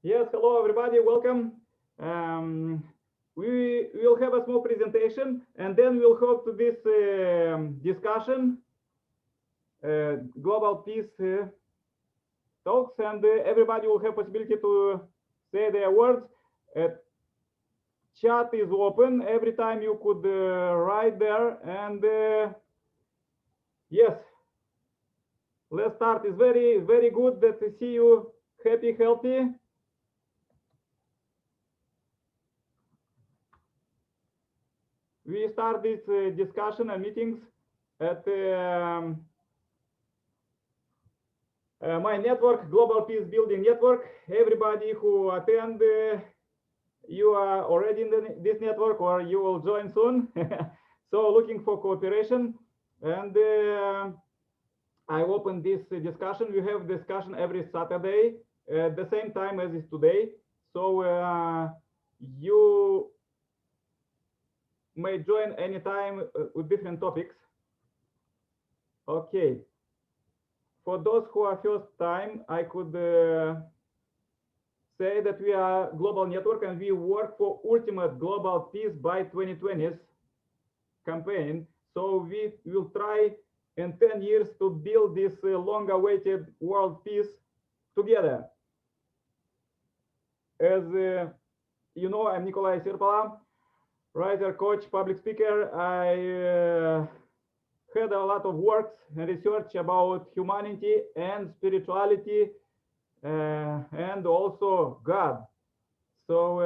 Yes, hello everybody, welcome. Um, we will have a small presentation and then we'll hope to this discussion, global peace talks, and everybody will have possibility to say their words. Chat is open, every time you could write there, and yes, let's start. It's very good that to see you happy, healthy. We start this discussion and meetings at my network, Global Peace Building Network. Everybody who attend, you are already in this network or you will join soon. So looking for cooperation. And I open this discussion. We have discussion every Saturday at the same time as is today. So you may join anytime with different topics. Okay. For those who are first time, I could say that we are global network and we work for ultimate global peace by 2020's campaign. So we will try in 10 years to build this long-awaited world peace together. As you know, I'm Nicolae Cirpala, writer, coach, public speaker. I had a lot of works and research about humanity and spirituality and also God. So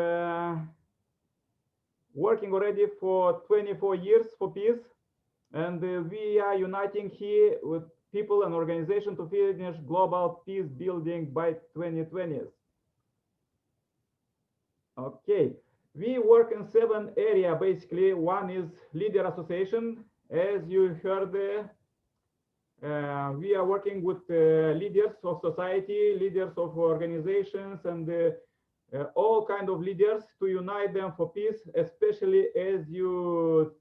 working already for 24 years for peace, and we are uniting here with people and organization to finish global peace building by 2020. Okay, we work in 7 areas basically. One is leader association. As you heard, we are working with leaders of society, leaders of organizations, and all kind of leaders to unite them for peace, especially as you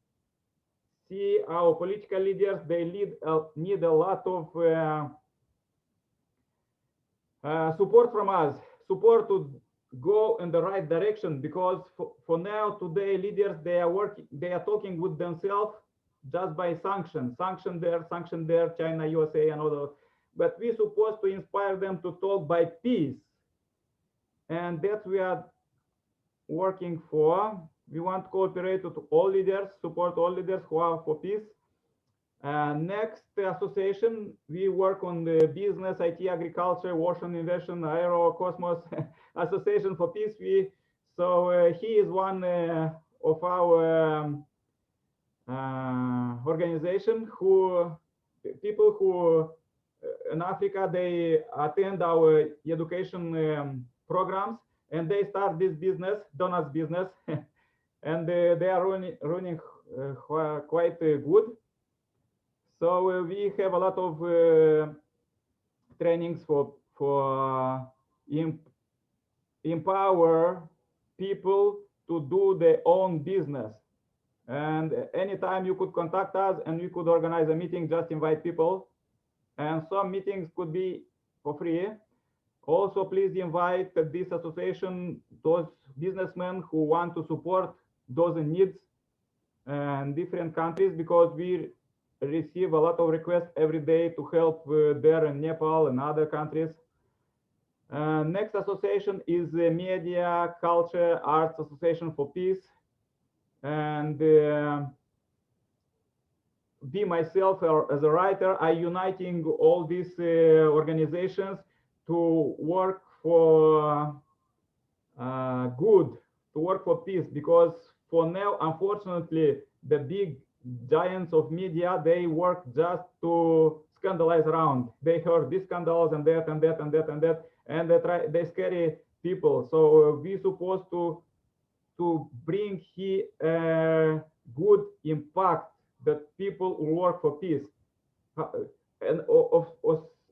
see our political leaders, they need a lot of support from us, support to go in the right direction, because for now today leaders, they are talking with themselves just by sanction there, China, USA, and all those. But we're supposed to inspire them to talk by peace, and that we are working for. We want to cooperate with all leaders, support all leaders who are for peace. Next association, we work on the business, IT, agriculture, ocean, invention, Aero, cosmos association for peace. So he is one of our organization people who in Africa, they attend our education programs, and they start this business, donuts business, and they are running quite good. So we have a lot of trainings for empower people to do their own business. And anytime you could contact us and we could organize a meeting, just invite people. And some meetings could be for free. Also, please invite this association those businessmen who want to support those in needs in different countries, because we receive a lot of requests every day to help there in Nepal and other countries. Next association is the Media, Culture, Arts Association for Peace. And be myself as a writer, I uniting all these organizations to work for good, to work for peace, because for now, unfortunately, the big giants of media, they work just to scandalize around. They heard these scandals and that and that and that and that, and they scare people. So we're supposed to bring here good impact that people will work for peace, and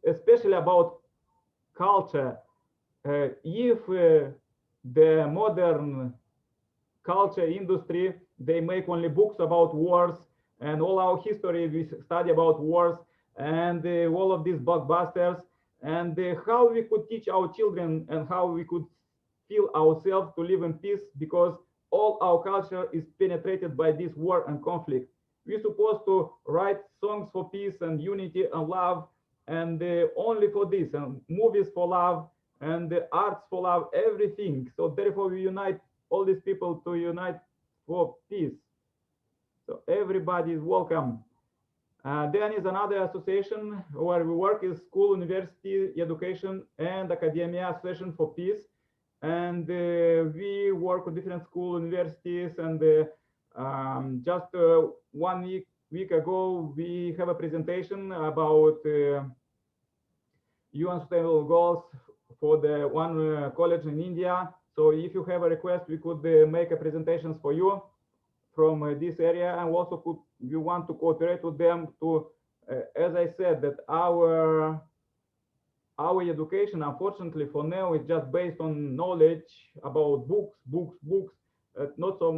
especially about culture. If the modern culture industry, they make only books about wars, and all our history we study about wars and all of these blockbusters, and how we could teach our children and how we could feel ourselves to live in peace, because all our culture is penetrated by this war and conflict. We're supposed to write songs for peace and unity and love, and only for this, and movies for love, and the arts for love, everything. So therefore we unite all these people to unite for peace. So everybody is welcome. Then is another association where we work, is School, University, Education and Academia Association for Peace. And we work with different schools, universities, and just 1 week ago, we have a presentation about UN Sustainable Goals for the one college in India. So if you have a request, we could make a presentations for you from this area, and also we want to cooperate with them to, as I said, that our education, unfortunately for now, is just based on knowledge about books, not so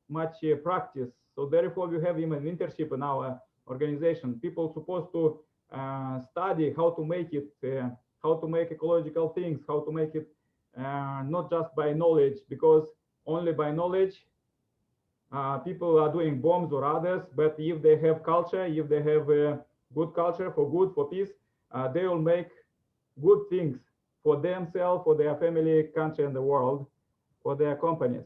much practice. So therefore we have even internship in our organization. People supposed to study how to make it, how to make ecological things, how to make it not just by knowledge, because only by knowledge people are doing bombs or others. But if they have culture, if they have good culture for peace, they will make good things for themselves, for their family, country, and the world, for their companies.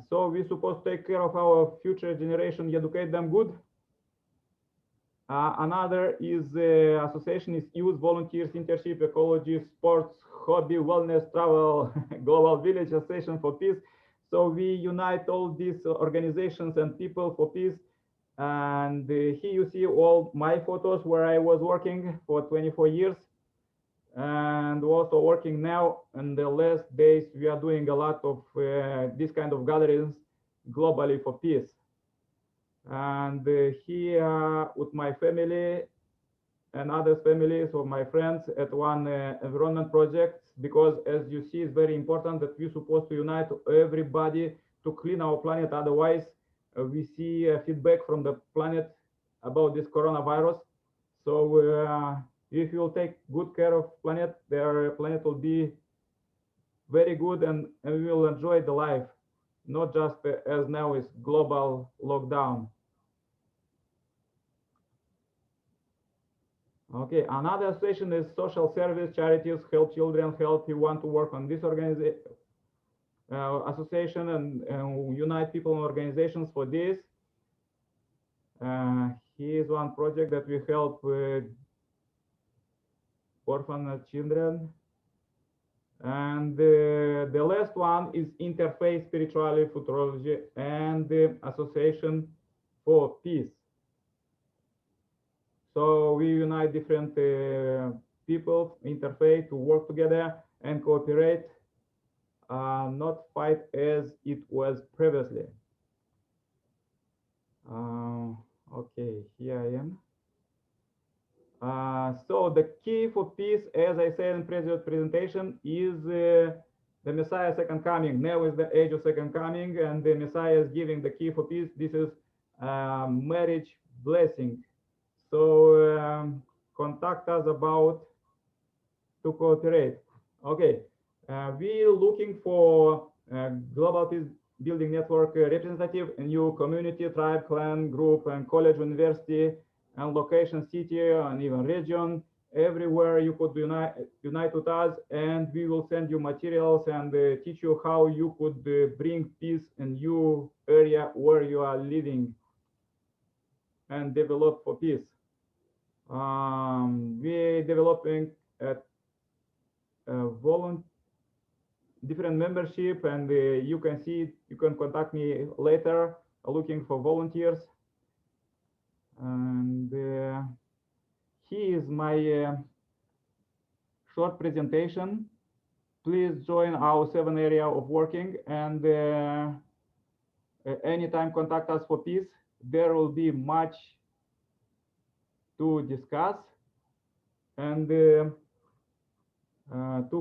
So we're supposed to take care of our future generation, educate them good. Another is association is youth, volunteers, internship, ecology, sports, hobby, wellness, travel, global village association for peace. So we unite all these organizations and people for peace. And here you see all my photos where I was working for 24 years. And also working now. In the last days, we are doing a lot of this kind of gatherings globally for peace. And here with my family and other families of my friends at one environment project, because as you see, it's very important that we're supposed to unite everybody to clean our planet. Otherwise, we see feedback from the planet about this coronavirus. So if you will take good care of planet, their planet will be very good, and we will enjoy the life, not just as now is global lockdown. Okay, another association is social service, charities, help children, help. You want to work on this organization, association, and unite people and organizations for this. Here's one project that we help with orphan children. And the last one is Interfaith Spirituality, Futurology, and the Association for Peace. So we unite different people, interfaith, to work together and cooperate, not fight as it was previously. Okay, here I am. So the key for peace, as I said in previous presentation, is the Messiah second coming. Now is the age of second coming, and the Messiah is giving the key for peace. This is marriage blessing. So contact us about to cooperate. Okay, we're looking for global peace building network representative in your community, tribe, clan, group, and college, university, and location, city, and even region. Everywhere you could unite with us, and we will send you materials and teach you how you could bring peace in your area where you are living and develop for peace. We're developing different membership, and you can see, you can contact me later looking for volunteers. And here is my short presentation. Please join our 7 area of working, and anytime contact us for peace. There will be much to discuss and to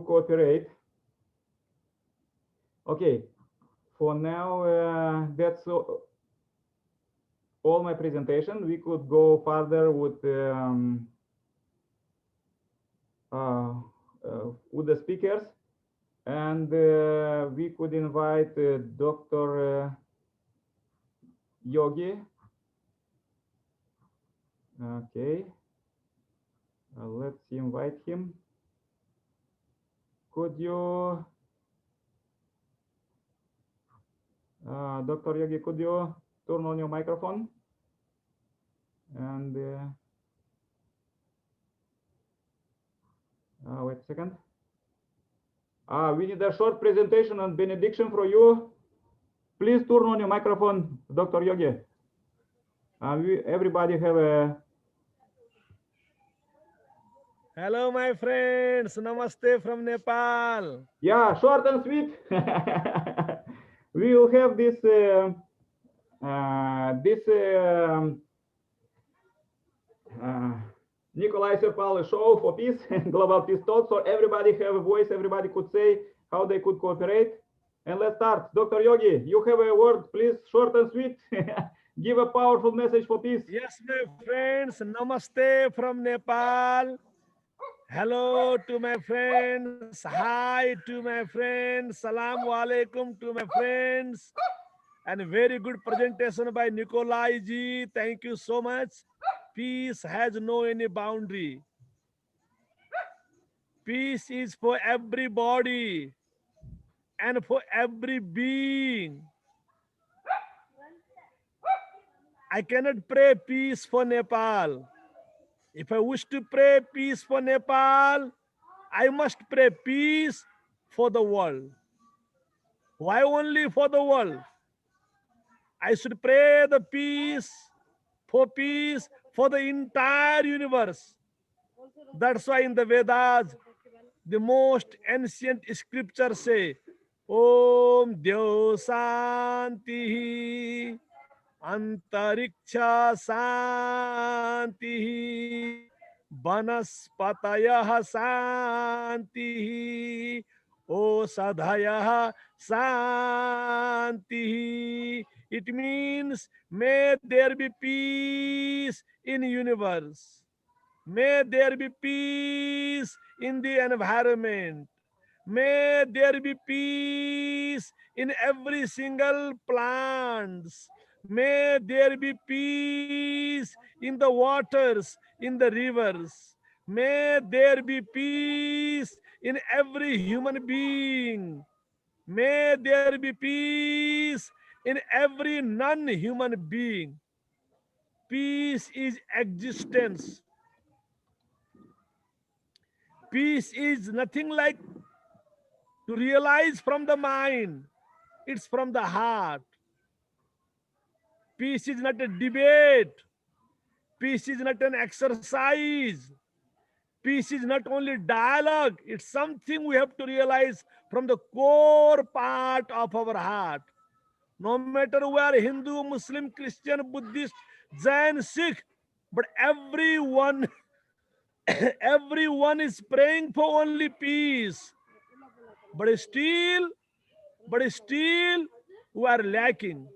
cooperate. Okay, for now, that's all my presentation. We could go further with the speakers. And we could invite Dr. Yogi. Okay, let's invite him. Could you, Dr. Yogi, could you turn on your microphone? And wait a second. We need a short presentation and benediction from you. Please turn on your microphone, Dr. Yogi. Everybody have a... Hello, my friends. Namaste from Nepal. Yeah, short and sweet. We will have this Nicolae Cirpala show for peace, global peace thoughts. So everybody have a voice. Everybody could say how they could cooperate. And let's start. Dr. Yogi, you have a word, please, short and sweet. Give a powerful message for peace. Yes, my friends. Namaste from Nepal. Hello to my friends. Hi to my friends. Salam alaikum to my friends. And very good presentation by Nicolae ji. Thank you so much. Peace has no any boundary. Peace is for everybody and for every being. I cannot pray peace for Nepal. If I wish to pray peace for Nepal, I must pray peace for the world. Why only for the world? I should pray the peace for the entire universe. That's why in the Vedas, the most ancient scriptures say, Om Deo Santi Antariksha Santi Vanaspatayah Santi Osadhayah Santi. It means may there be peace in universe. May there be peace in the environment. May there be peace in every single plants. May there be peace in the waters, in the rivers. May there be peace in every human being. May there be peace in every non-human being. Peace is existence. Peace is nothing like to realize from the mind. It's from the heart. Peace is not a debate. Peace is not an exercise. Peace is not only dialogue. It's something we have to realize from the core part of our heart. No matter we are Hindu, Muslim, Christian, Buddhist, Jain, Sikh, but everyone, everyone is praying for only peace. But still, we are lacking.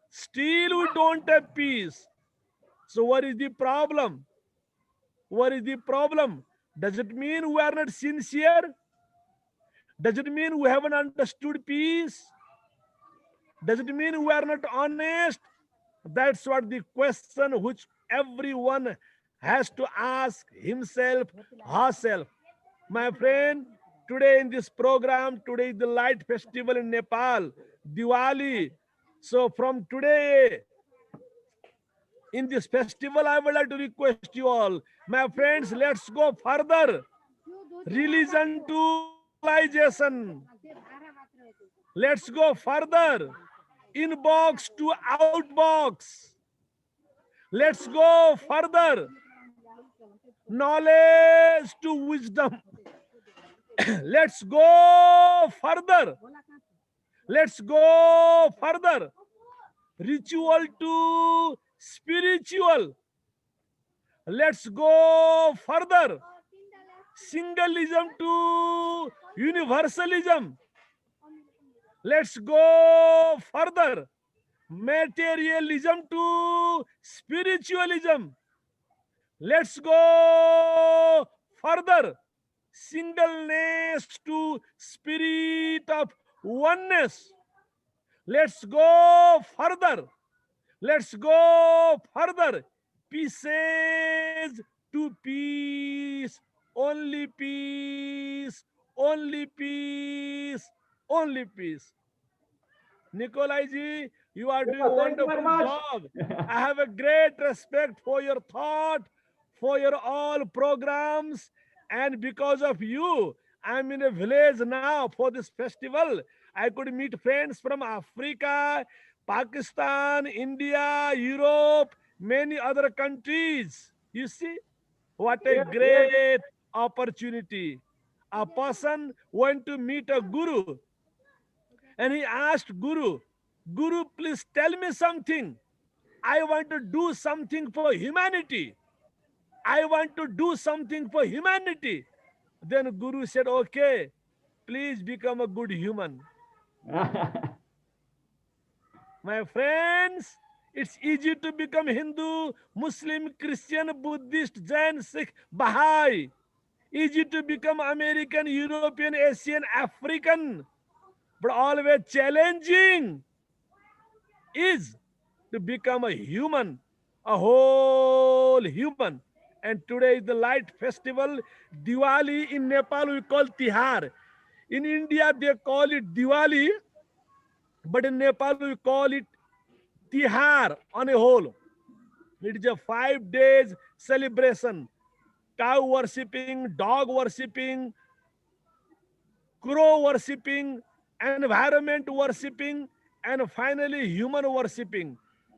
Still, we don't have peace. So, what is the problem? What is the problem? Does it mean we are not sincere? Does it mean we haven't understood peace? Does it mean we are not honest? That's what the question which everyone has to ask himself, herself. My friend, today in this program, today is the light festival in Nepal, Diwali. So from today, in this festival, I would like to request you all, my friends, let's go further. Religion to civilization. Let's go further. Inbox to outbox. Let's go further. Knowledge to wisdom. Let's go further. Let's go further. Ritual to spiritual. Let's go further. Singleism to universalism. Let's go further. Materialism to spiritualism. Let's go further. singleness to spirit of oneness. Let's go further. Let's go further. Pieces to peace. Only peace. Only peace. Only peace. Nikolai ji, you are doing Yeah, a thank you very wonderful much. job. I have a great respect for your thought, for your all programs, and because of you, I'm in a village now for this festival. I could meet friends from Africa, Pakistan, India, Europe, many other countries. You see, what a Yes, yes. great opportunity. A person went to meet a guru and he asked Guru, please tell me something. I want to do something for humanity. I want to do something for humanity. Then Guru said, okay, please become a good human. My friends, it's easy to become Hindu, Muslim, Christian, Buddhist, Jain, Sikh, Baha'i. Easy to become American, European, Asian, African. But always challenging is to become a human, a whole human. And today is the light festival, Diwali. In Nepal, we call Tihar. In India, they call it Diwali, but in Nepal, we call it Tihar on a whole. It is a 5 days celebration. Cow worshipping, dog worshipping, crow worshipping, environment worshipping, and finally human worshipping.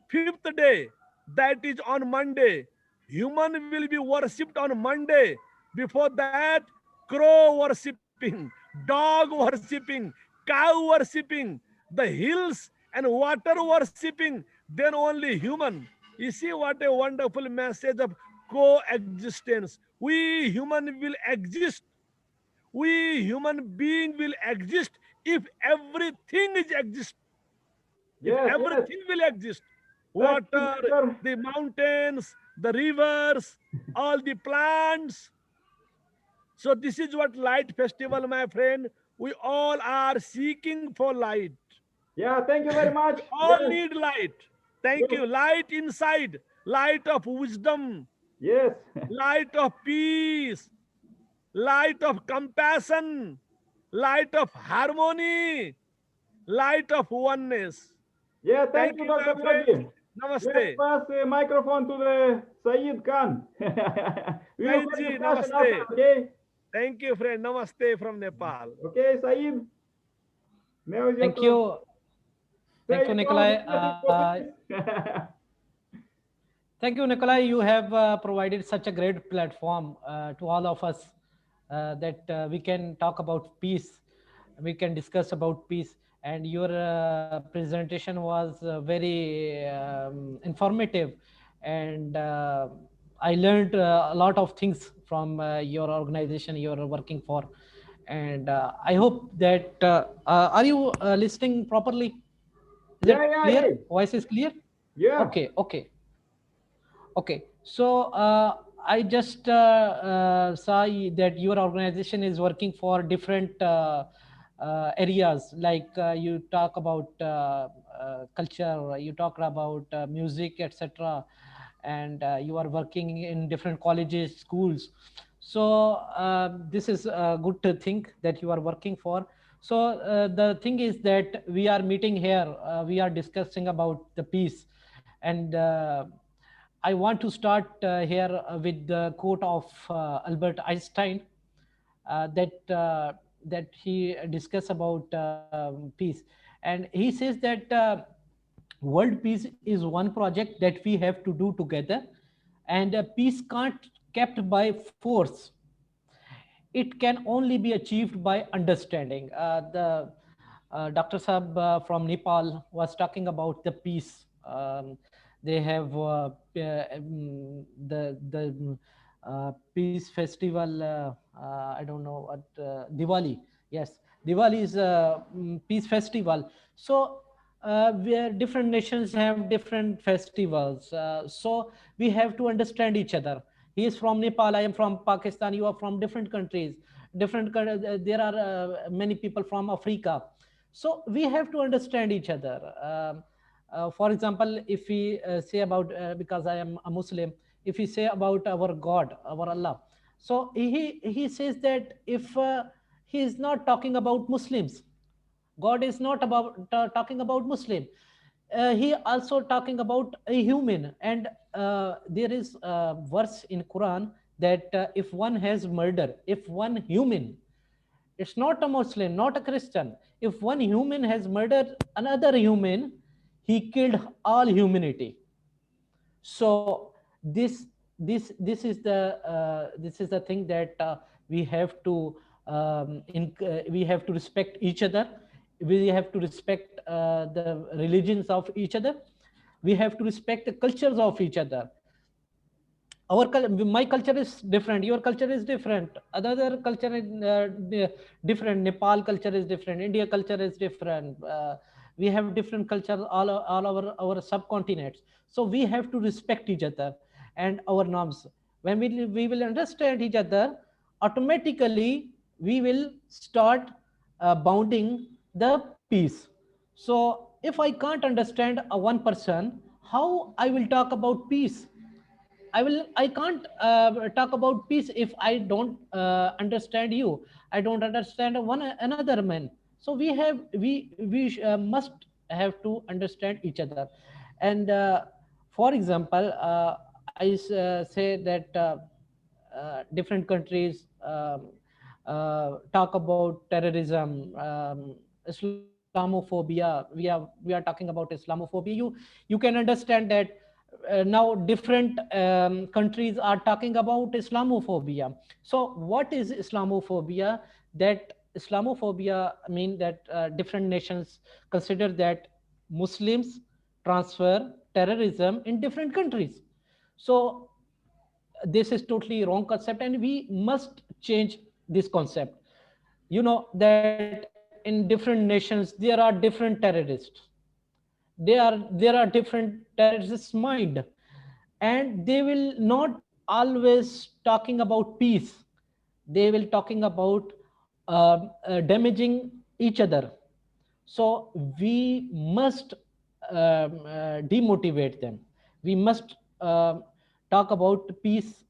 Fifth day, that is on Monday. Human will be worshipped on Monday. Before that, crow worshipping, dog worshipping, cow worshipping, the hills and water worshipping, then only human. You see what a wonderful message of coexistence. We human will exist, we human being will exist if everything is exist, if Yes, yes. everything will exist, Stuck water, together. the mountains, the rivers, all the plants. So this is what light festival, my friend. We all are seeking for light. Yeah, thank you very much. All Yes, need light. Thank yes, you. Light inside, light of wisdom, yes. light of peace, light of compassion, light of harmony, light of oneness. Yeah, thank Thank you, you, my Dr. friends. Yogi. Let's Namaste. pass the microphone to the Saeed Khan. We will Said have ji, discussion after, namaste. okay? Thank you, friend. Namaste from Nepal. Okay, Saeed, now is your Thank turn. you. Thank Say you, your own Nikolai. message for peace. Thank you, Nikolai. You have provided such a great platform to all of us that we can talk about peace. We can discuss about peace. And your presentation was very informative. And I learned a lot of things from your organization you're working for. And I hope that, are you listening properly? Is Yeah, it yeah, clear? yeah. Voice is clear? Yeah. Okay, okay. Okay, so I just saw that your organization is working for different areas. Like you talk about culture, you talk about music, etc., and you are working in different colleges, schools. So this is a good thing that you are working for. So the thing is that we are meeting here. We are discussing about the peace, and I want to start here with the quote of Albert Einstein that he discussed about peace, and he says that world peace is one project that we have to do together, and peace can't kept by force. It can only be achieved by understanding. The Dr. Saab from Nepal was talking about the peace. They have the peace festival. I don't know what Diwali. Yes, Diwali is a peace festival. So where different nations have different festivals. So we have to understand each other. He is from Nepal, I am from Pakistan, you are from different countries. there are many people from Africa. So we have to understand each other. For example, if we say about, because I am a Muslim, if we say about our God, our Allah, so he says that if he is not talking about Muslims, God is not about talking about Muslim. He also talking about a human. And there is a verse in Quran that if one has murder, if one human, it's not a Muslim, not a Christian, if one human has murdered another human, he killed all humanity. So this is the thing that we have to we have to respect each other. We have to respect the religions of each other. We have to respect the cultures of each other. My culture is different, your culture is different, other culture is different, Nepal culture is different, India culture is different, we have different cultures all over our subcontinents. So we have to respect each other and our norms. When we will understand each other, automatically we will start bounding the peace. So if I can't understand a one person, how I will talk about peace? I can't talk about peace if I don't understand you. I don't understand one another man. So we must have to understand each other. And for example, I say that different countries talk about terrorism, Islamophobia. We are talking about Islamophobia. You can understand that now different countries are talking about Islamophobia. So what is Islamophobia? That Islamophobia mean that different nations consider that Muslims transfer terrorism in different countries. So this is totally wrong concept, and we must change this concept. You know that in different nations there are different terrorists. There are different terrorists mind, and they will not always talking about peace. They will talking about damaging each other. So we must demotivate them. We must talk about peace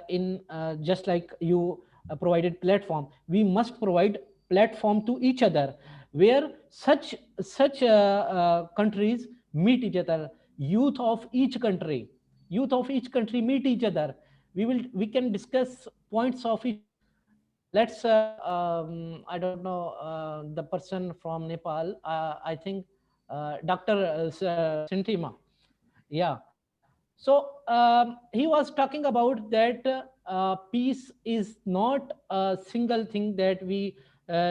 in just like you provided platform. We must provide platform to each other where such countries meet each other. Youth of each country meet each other. We can discuss points of each other. Let's I don't know the person from Nepal, I think Dr. Sintima. Yeah. So he was talking about that peace is not a single thing that we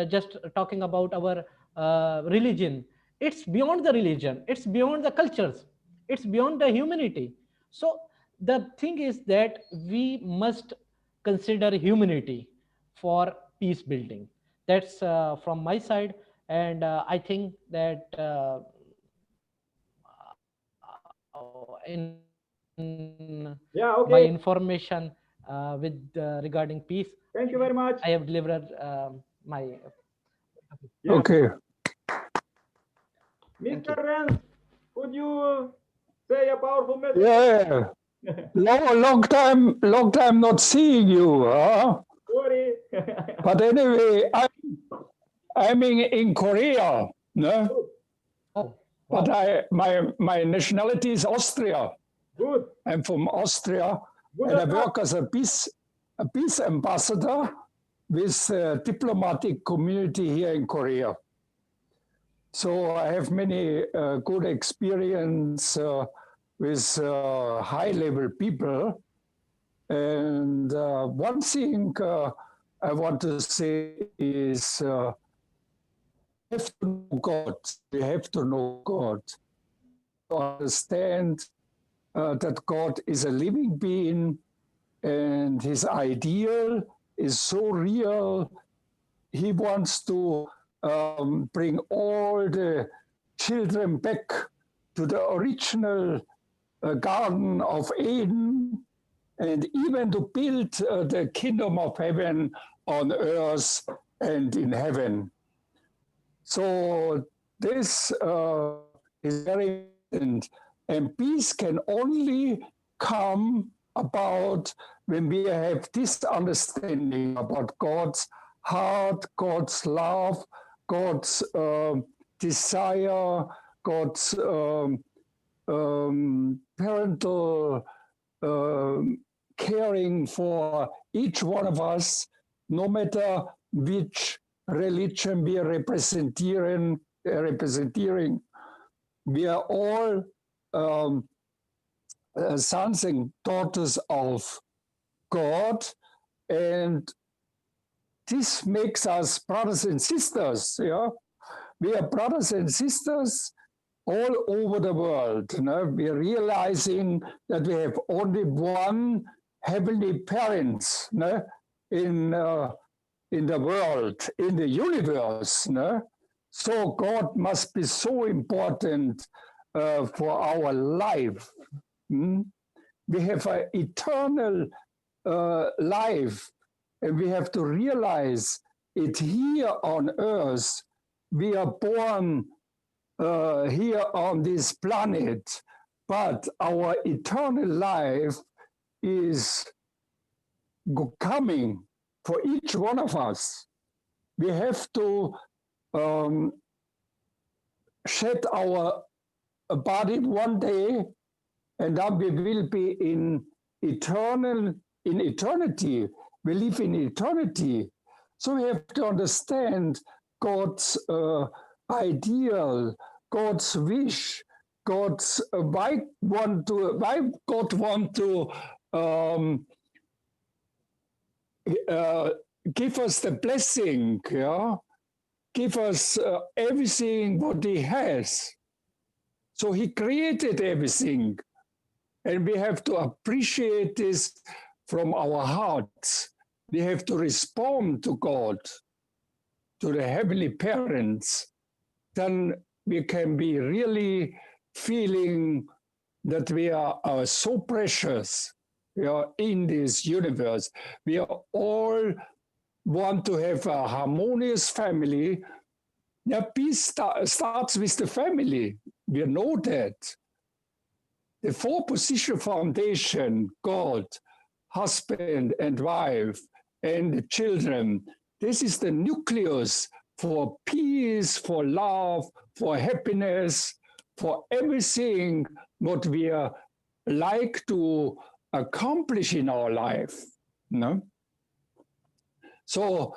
just talking about our religion. It's beyond the religion, it's beyond the cultures, it's beyond the humanity. So the thing is that we must consider humanity for peace building. That's from my side. And I think that in my Yeah, okay. information with regarding peace, Thank you very much. I have delivered my. Yeah. Okay. Thank Mr. you. Renz, could you say a powerful message? Yeah. Long time not seeing you, huh? Sorry. But anyway, I'm in Korea, no? Oh, But wow. my nationality is Austria. Good. I'm from Austria, Good and I enough. work as a peace ambassador with diplomatic community here in Korea. So I have many good experience with high-level people. And one thing I want to say is we have to know God. We have to know God to understand that God is a living being and his ideal is so real. He wants to bring all the children back to the original Garden of Eden, and even to build the kingdom of heaven on earth and in heaven. So this is very important, and peace can only come about when we have this understanding about God's heart, God's love, God's desire, God's parental caring for each one of us, no matter which religion we are representing. We are all sons and daughters of God, and this makes us brothers and sisters. Yeah, we are brothers and sisters all over the world. You know? We are realizing that we have only one heavenly parents, you know, in the world, in the universe. You know? So God must be so important for our life. We have an eternal life, and we have to realize it here on earth. We are born here on this planet, but our eternal life is coming for each one of us. We have to shed our body one day, and then we will be in eternity. We live in eternity. So we have to understand God's ideal, God's wish, God's why God want to give us the blessing, yeah, give us everything what He has. So He created everything, and we have to appreciate this from our hearts. We have to respond to God, to the heavenly parents. Then we can be really feeling that we are so precious. We are in this universe. We are all want to have a harmonious family. Yeah, peace starts with the family. We know that. The four-position foundation, God, husband and wife, and the children, this is the nucleus for peace, for love, for happiness, for everything what we are like to accomplish in our life. No? So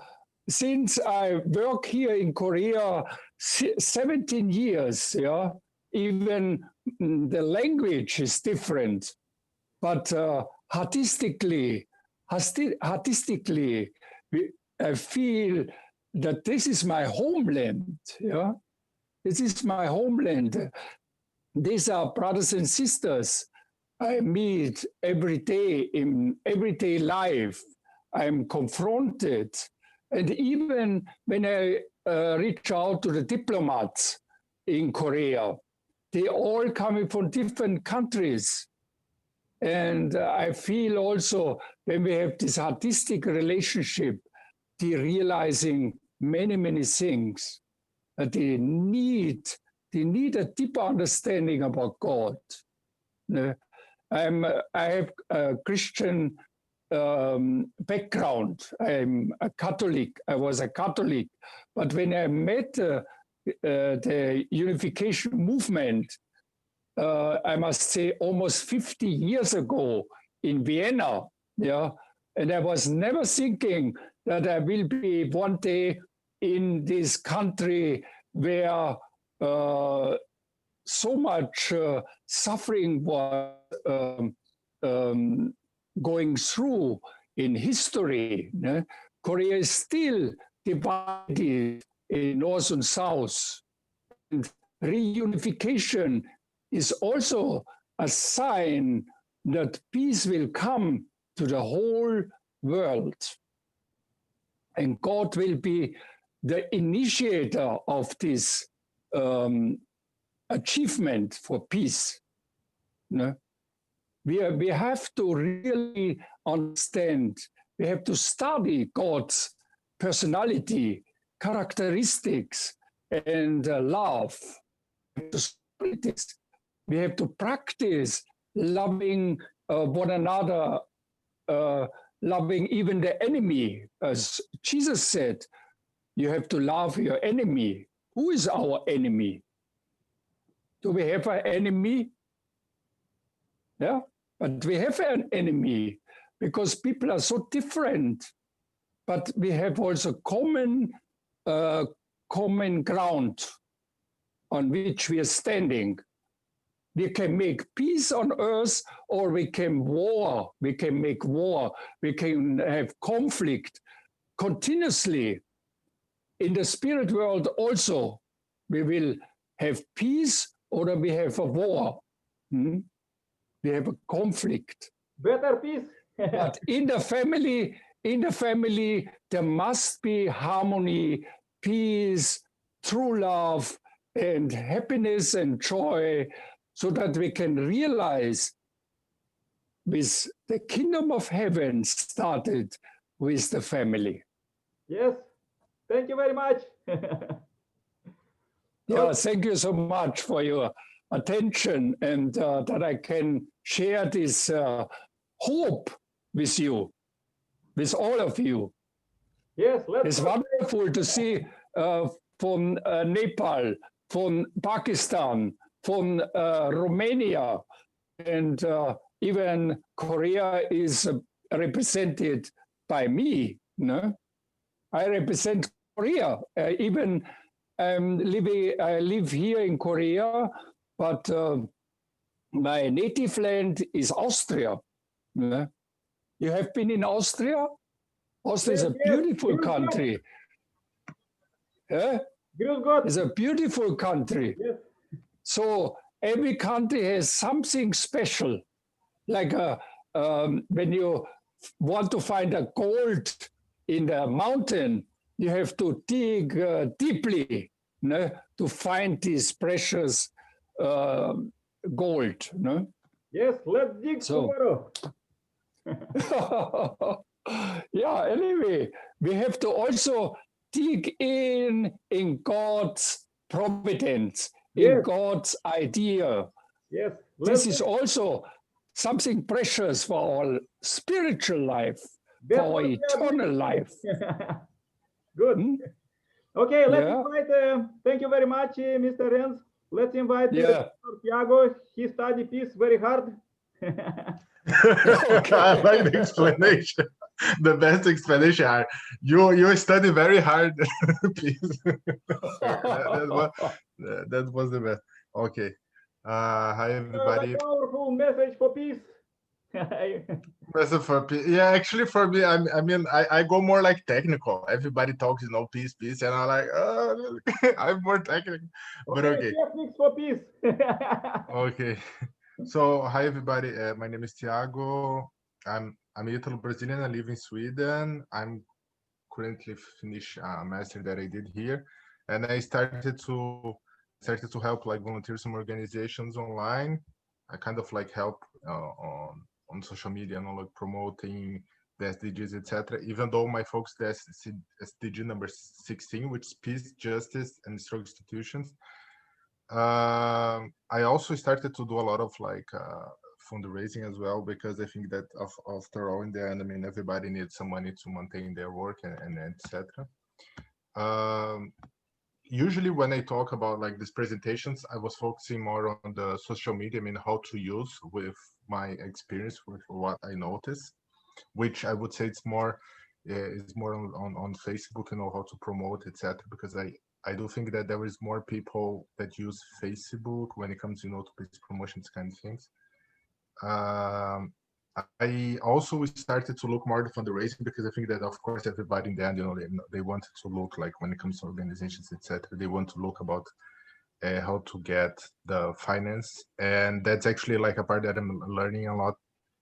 since I work here in Korea 17 years, yeah, even the language is different, but artistically, I feel that this is my homeland. Yeah, this is my homeland. These are brothers and sisters I meet every day in everyday life. I'm confronted, and even when I reach out to the diplomats in Korea, they all coming from different countries. And I feel also when we have this artistic relationship, they're realizing many, many things. They need a deeper understanding about God. I have a Christian background. I'm a Catholic. I was a Catholic. But when I met the unification movement, I must say almost 50 years ago in Vienna, yeah, and I was never thinking that I will be one day in this country where so much suffering was going through in history. Korea is still divided in North and South. And reunification is also a sign that peace will come to the whole world. And God will be the initiator of this achievement for peace. We have to really understand, we have to study God's personality, characteristics, and love. We have to practice loving one another, loving even the enemy. As Jesus said, you have to love your enemy. Who is our enemy? Do we have an enemy? Yeah, but we have an enemy because people are so different. But we have also common ground on which we are standing. We can make peace on earth, or we can war. We can make war. We can have conflict continuously. In the spirit world also, we will have peace or we have a war. We have a conflict. Better peace. But in the family, there must be harmony, peace, true love, and happiness and joy, so that we can realize with the kingdom of heaven started with the family. Yes, thank you very much. Yeah, thank you so much for your attention and that I can share this hope with you, with all of you. Yes, it's wonderful to see from Nepal, from Pakistan, from Romania, and even Korea is represented by me. No? I represent Korea. Even I live here in Korea, but my native land is Austria. No? You have been in Austria? Austria is a beautiful country. Yeah? It's a beautiful country. Yes. So every country has something special. Like when you want to find a gold in the mountain, you have to dig deeply, no, to find this precious gold. No? Yes, let's dig tomorrow. Yeah, anyway, we have to also dig in God's providence, in God's idea. Yes. This is also something precious for our spiritual life, for our eternal life. Good. Okay, let's invite, thank you very much, Mr. Renz. Let's invite Tiago. He studied peace very hard. Okay, I like the explanation. The best explanation. You study very hard. Please. That was the best. Okay. Hi everybody. A powerful message for peace. Message for peace. Yeah, actually for me, I go more like technical. Everybody talks, peace, and I'm like, I'm more technical. But okay. Techniques for peace. Okay. So hi everybody. My name is Tiago. I'm Italo-Brazilian. I live in Sweden. I'm currently finished a master that I did here, and I started to help like volunteer some organizations online. I kind of like help on social media, like promoting the SDGs, etc. Even though my focus is SDG number 16, which is peace, justice, and strong institutions. I also started to do a lot of like fundraising as well, because I think that after all, in the end, everybody needs some money to maintain their work and etc. Usually when I talk about like these presentations, I was focusing more on the social media, how to use with my experience with what I noticed, which I would say it's more on Facebook, how to promote, etc. Because I do think that there is more people that use Facebook when it comes, to peace promotions kind of things. I also started to look more at fundraising, because I think that, of course, everybody in the end, they want to look like when it comes to organizations, etc. They want to look about how to get the finance, and that's actually like a part that I'm learning a lot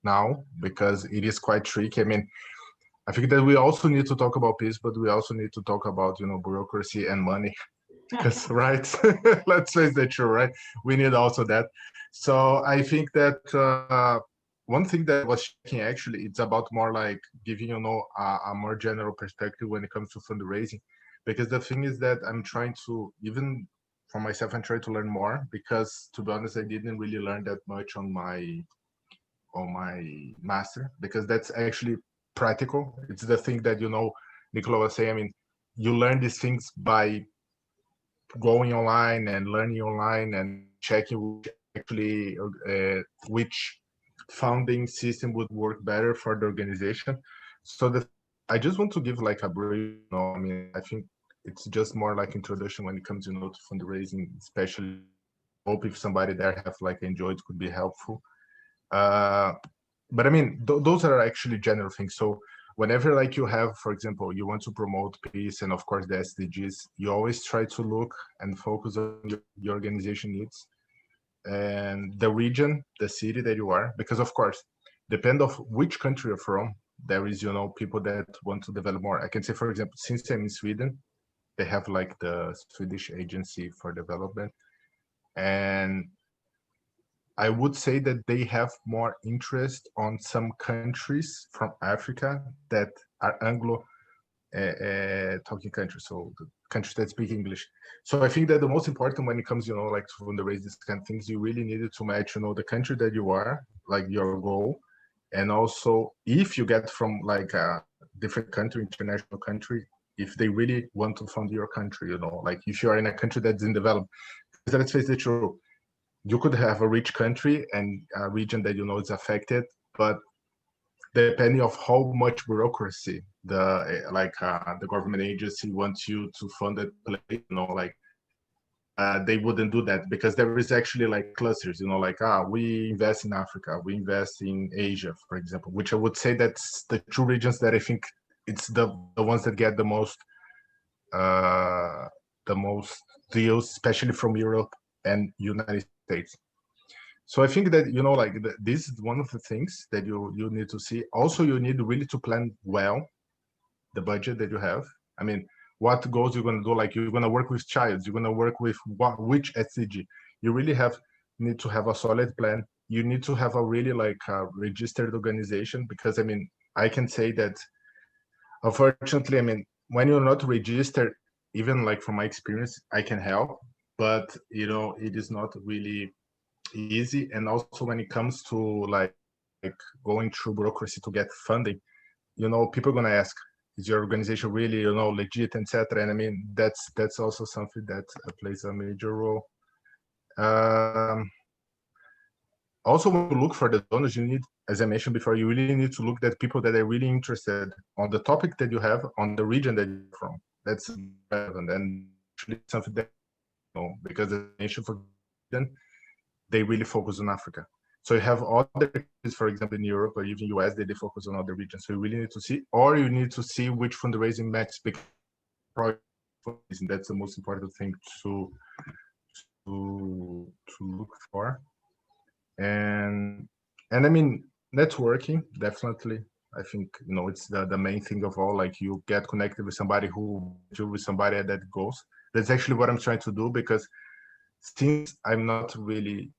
now, because it is quite tricky. I think that we also need to talk about peace, but we also need to talk about, bureaucracy and money, because right, let's face the truth, right? We need also that. So I think that one thing that I was checking, actually, it's about more like giving, you know, a more general perspective when it comes to fundraising. Because the thing is that I'm trying to, even for myself, I'm trying to learn more, because to be honest, I didn't really learn that much on my master, because that's actually practical. It's the thing that, you know, Nicolae was saying. I mean, you learn these things by going online and learning online and checking which actually which funding system would work better for the organization. So I just want to give like a brief, you know, I mean, I think it's just more like introduction when it comes, you know, to fundraising, especially. Hope if somebody there have like enjoyed could be helpful. But I mean, those are actually general things. So whenever like you have, for example, you want to promote peace and of course the SDGs, you always try to look and focus on your organization needs and the region, the city that you are, because of course, depend of which country you're from, there is, you know, people that want to develop more. I can say, for example, since I'm in Sweden, they have like the Swedish Agency for Development, and I would say that they have more interest on some countries from Africa that are Anglo talking countries, so the countries that speak English. So I think that the most important when it comes, you know, like to fundraise these kind of things, you really needed to match, you know, the country that you are, like your goal, and also if you get from like a different country, international country, if they really want to fund your country, you know, like if you are in a country that's in development, because let's face the truth, you could have a rich country and a region that, you know, is affected, but depending of how much bureaucracy the government agency wants you to fund it, you know, like they wouldn't do that, because there is actually like clusters, you know, like we invest in Africa, we invest in Asia, for example, which I would say that's the two regions that I think it's the ones that get the most deals, especially from Europe and United States. So I think that, you know, like this is one of the things that you need to see. Also, you need really to plan well the budget that you have. I mean, what goals you're going to do? Like you're going to work with child, you're going to work with which SDG. You really need to have a solid plan. You need to have a really like a registered organization, because I mean, I can say that unfortunately, I mean, when you're not registered, even like from my experience, I can help, but you know, it is not really easy. And also when it comes to like going through bureaucracy to get funding, you know, people are going to ask, is your organization really, you know, legit, etc. And I mean, that's also something that plays a major role. Also, when you look for the donors, you need, as I mentioned before, you really need to look at people that are really interested on the topic that you have, on the region that you're from. That's relevant, and actually something that, you know, because the nation for they really focus on Africa. So you have other countries, for example, in Europe or even US, they focus on other regions. So you really need to see, or you need to see which fundraising matches, because that's the most important thing to look for. And I mean, networking, definitely. I think, you know, it's the main thing of all. Like you get connected with somebody that goes. That's actually what I'm trying to do, because since I'm not really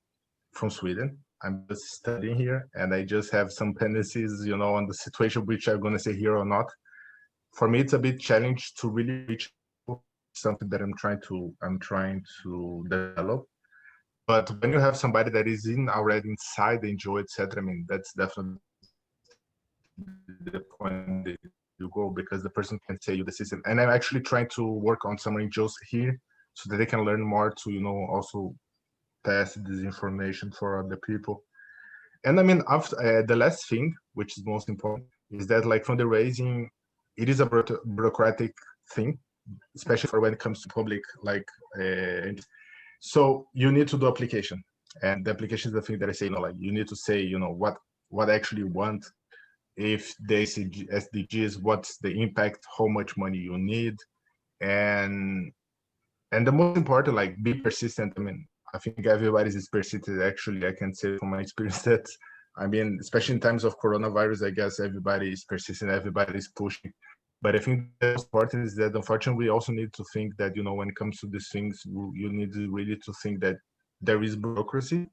from Sweden, I'm just studying here, and I just have some tendencies, you know, on the situation, which I'm gonna say here or not. For me, it's a bit challenge to really reach something that I'm trying to develop. But when you have somebody that is already inside the enjoy, etc., I mean, that's definitely the point that you go, because the person can say you the system. And I'm actually trying to work on some angels here so that they can learn more to, you know, also pass this information for other people. And I mean, after the last thing, which is most important, is that like fundraising, it is a bureaucratic thing, especially for when it comes to public, like, so you need to do application, and the application is the thing that I say, you know, like you need to say, you know, what actually you want, if the SDGs, what's the impact, how much money you need, and the most important, like, be persistent. I mean, I think everybody is persistent. Actually, I can say from my experience that, I mean, especially in times of coronavirus, I guess everybody is persistent, everybody is pushing. But I think the most important is that, unfortunately, we also need to think that, you know, when it comes to these things, you need to really to think that there is bureaucracy,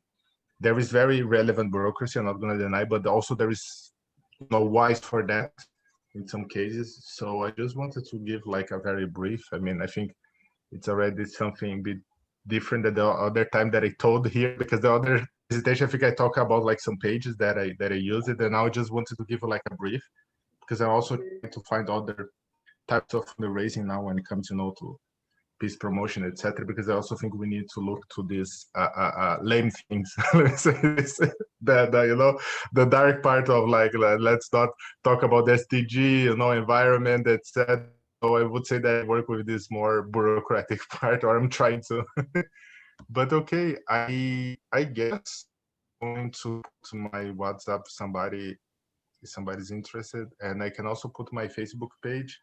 there is very relevant bureaucracy, I'm not going to deny, but also there is wise for that in some cases. So I just wanted to give like a very brief, I mean, I think it's already something a bit different than the other time that I told here, because the other presentation, I think I talk about like some pages that I use it, and now I just wanted to give like a brief, because I'm also trying to find other types of fundraising now when it comes, to peace promotion, etc. Because I also think we need to look to these lame things. Let's say this, the dark part of like, let's not talk about SDG, environment, etc. So I would say that I work with this more bureaucratic part, or I'm trying to. But okay, I guess going to my WhatsApp, if somebody's interested, and I can also put my Facebook page.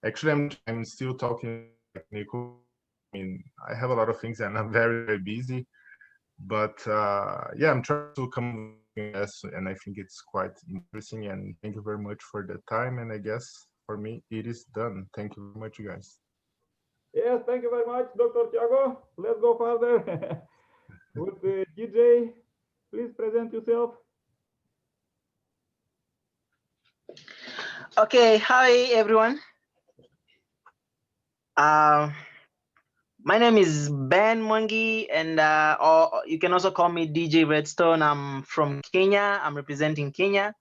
Actually, I'm still talking like Nico. I mean, I have a lot of things and I'm very, very busy, but yeah, I'm trying to come and I think it's quite interesting, and thank you very much for the time. And I guess for me, it is done. Thank you very much, you guys. Yes, thank you very much, Dr. Thiago. Let's go further with the DJ. Please present yourself. Okay, hi everyone. My name is Ben Mwangi, and or you can also call me DJ Redstone. I'm from Kenya. I'm representing Kenya,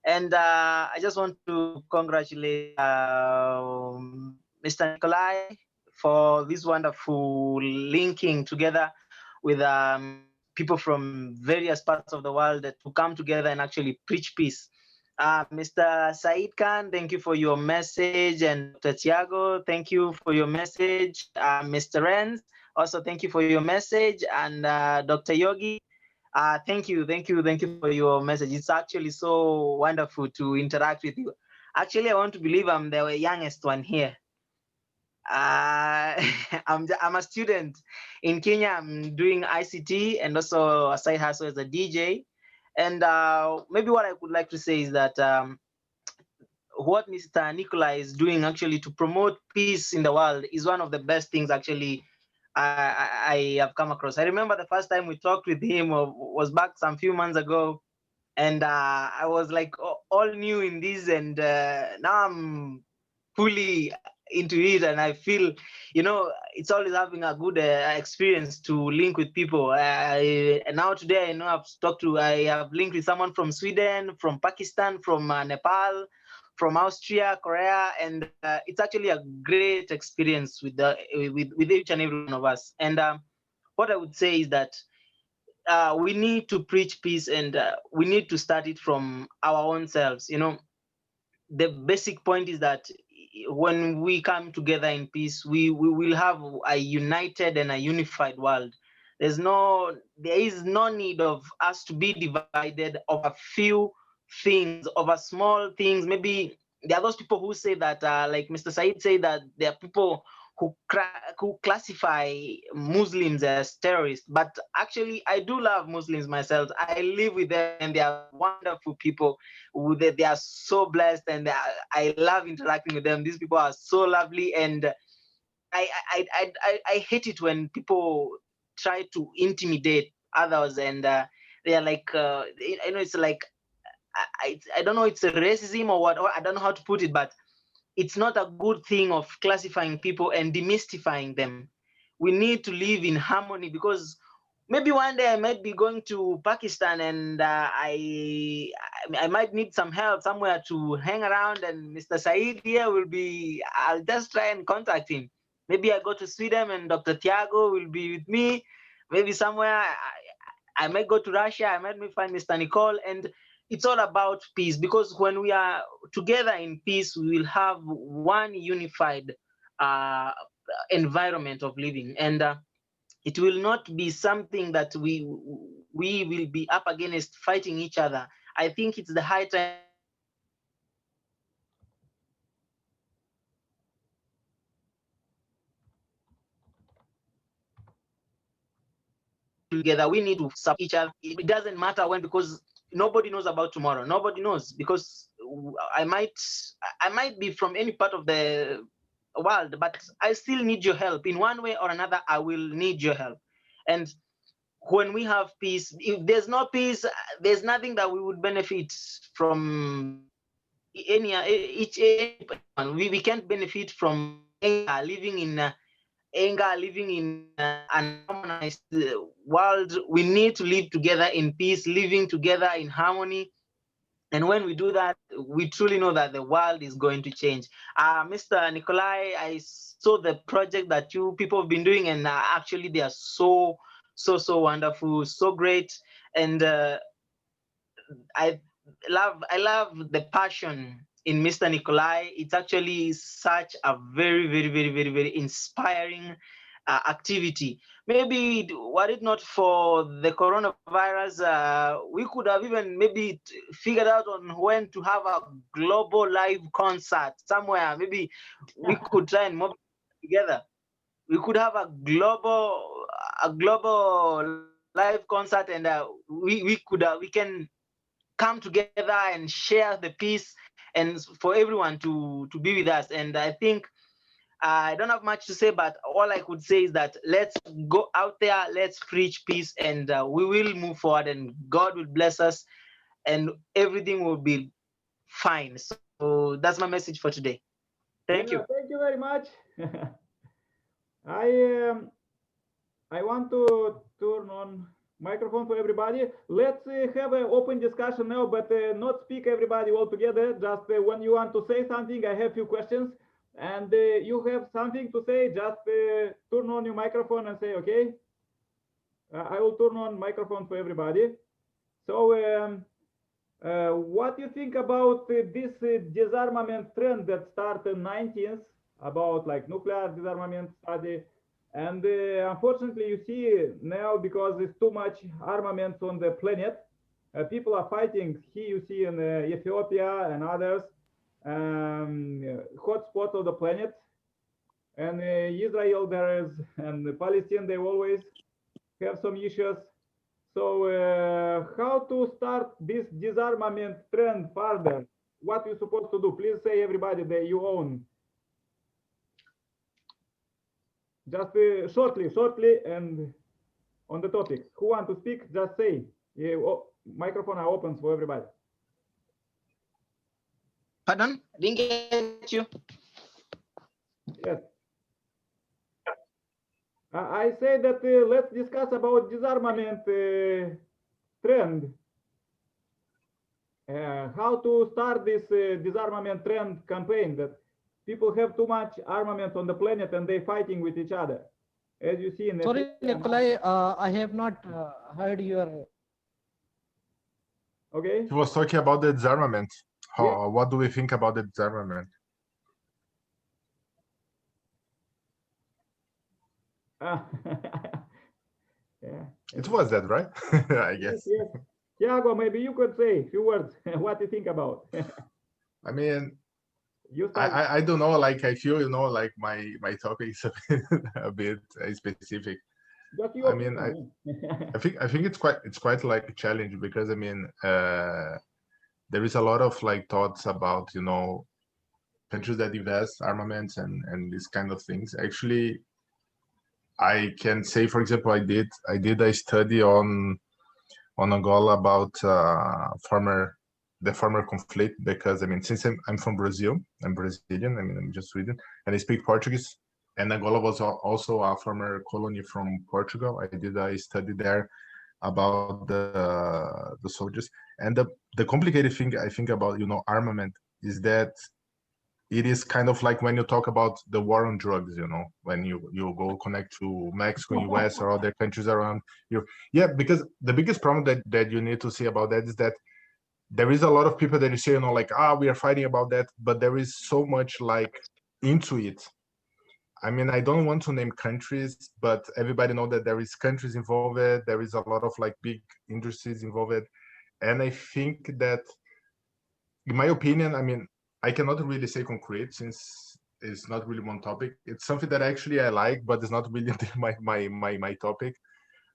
and I just want to congratulate Mr. Nicolae for this wonderful linking together with people from various parts of the world to come together and actually preach peace. Mr. Said Khan, thank you for your message, and Dr. Thiago, thank you for your message. Mr. Renz, also thank you for your message, and Dr. Yogi, thank you for your message. It's actually so wonderful to interact with you. Actually, I want to believe I'm the youngest one here. I'm a student in Kenya. I'm doing ICT and also a side hustle as a DJ. And maybe what I would like to say is that what Mr. Nicolae is doing actually to promote peace in the world is one of the best things actually I have come across. I remember the first time we talked with him was back some few months ago, and I was like all new in this, and now I'm fully into it, and I feel, it's always having a good experience to link with people. And now today, I know I have linked with someone from Sweden, from Pakistan, from Nepal, from Austria, Korea, and it's actually a great experience with each and every one of us. And what I would say is that we need to preach peace, and we need to start it from our own selves. The basic point is that when we come together in peace, we will have a united and a unified world. There is no need of us to be divided over few things, over small things. Maybe there are those people who say that, like Mr. Said said, that there are people who classify Muslims as terrorists. But actually, I do love Muslims myself. I live with them, and they are wonderful people. They are so blessed, and I love interacting with them. These people are so lovely, and I hate it when people try to intimidate others, and they are like, it's like, I don't know, it's a racism or what, or I don't know how to put it, but it's not a good thing of classifying people and demystifying them. We need to live in harmony, because maybe one day I might be going to Pakistan, and I might need some help somewhere to hang around, and Mr. Said here I'll just try and contact him. Maybe I go to Sweden and Dr. Thiago will be with me. Maybe somewhere I might go to Russia, I might find Mr. Nicole, and it's all about peace, because when we are together in peace, we will have one unified environment of living, and it will not be something that we will be up against fighting each other. I think it's the high time together. We need to support each other. It doesn't matter when, because nobody knows about tomorrow. Nobody knows, because I might be from any part of the world, but I still need your help in one way or another. I will need your help. And when we have peace, if there's no peace, there's nothing that we would benefit from. We can't benefit from anger, living in an harmonized world. We need to live together in peace, living together in harmony. And when we do that, we truly know that the world is going to change. Mr. Nicolae, I saw the project that you people have been doing, and actually they are so wonderful, so great. And I love the passion in Mr. Nicolae. It's actually such a very inspiring activity. Maybe were it not for the coronavirus, we could have even maybe figured out on when to have a global live concert somewhere. Maybe we could try and mobilize together. We could have a global live concert, and we can come together and share the peace, and for everyone to be with us. And I think I don't have much to say, but all I could say is that let's go out there, let's preach peace, and we will move forward, and God will bless us, and everything will be fine. So that's my message for today. Thank you. Thank you very much. I want to turn on microphone for everybody. Let's have an open discussion now, but not speak everybody all together. Just when you want to say something, I have few questions, and you have something to say, just turn on your microphone and say, okay. I will turn on microphone for everybody. So what do you think about this disarmament trend that started in 19th, about like nuclear disarmament study? And unfortunately, you see now, because there's too much armaments on the planet, people are fighting. Here you see in Ethiopia and others hotspots of the planet. And Israel there is, and Palestine, they always have some issues. So how to start this disarmament trend further? What you supposed to do? Please say everybody that you own. Just shortly, and on the topic. Who want to speak? Just say. Microphone are open for everybody. Pardon? I didn't get you. Yes. I say that let's discuss about disarmament trend. How to start this disarmament trend campaign, that people have too much armament on the planet and they're fighting with each other. As you see in Sorry, Nicolae, I have not heard your... Okay. He was talking about the disarmament. Yeah. What do we think about the disarmament? Yeah. It was that, right? I guess. Yes. Tiago, maybe you could say a few words. What do you think about? I mean, You start. I don't know, like I feel, you know, like my topic is a bit specific. Just your I mean, opinion. I think it's quite like a challenge, because I mean, there is a lot of like thoughts about, you know, countries that invest armaments and these kind of things. Actually, I can say, for example, I did a study on Angola about the former conflict, because I mean, since I'm from Brazil, I'm Brazilian. I mean, I'm just Sweden, and I speak Portuguese. And Angola was also a former colony from Portugal. I did a study there about the soldiers. And the complicated thing I think about, you know, armament is that it is kind of like when you talk about the war on drugs, you know, when you go connect to Mexico, US, or other countries around you. Yeah, because the biggest problem that you need to see about that is that there is a lot of people that you say, you know, like, we are fighting about that, but there is so much like into it. I mean, I don't want to name countries, but everybody know that there is countries involved. There is a lot of like big industries involved. And I think that, in my opinion, I mean, I cannot really say concrete, since it's not really one topic. It's something that actually I like, but it's not really my topic.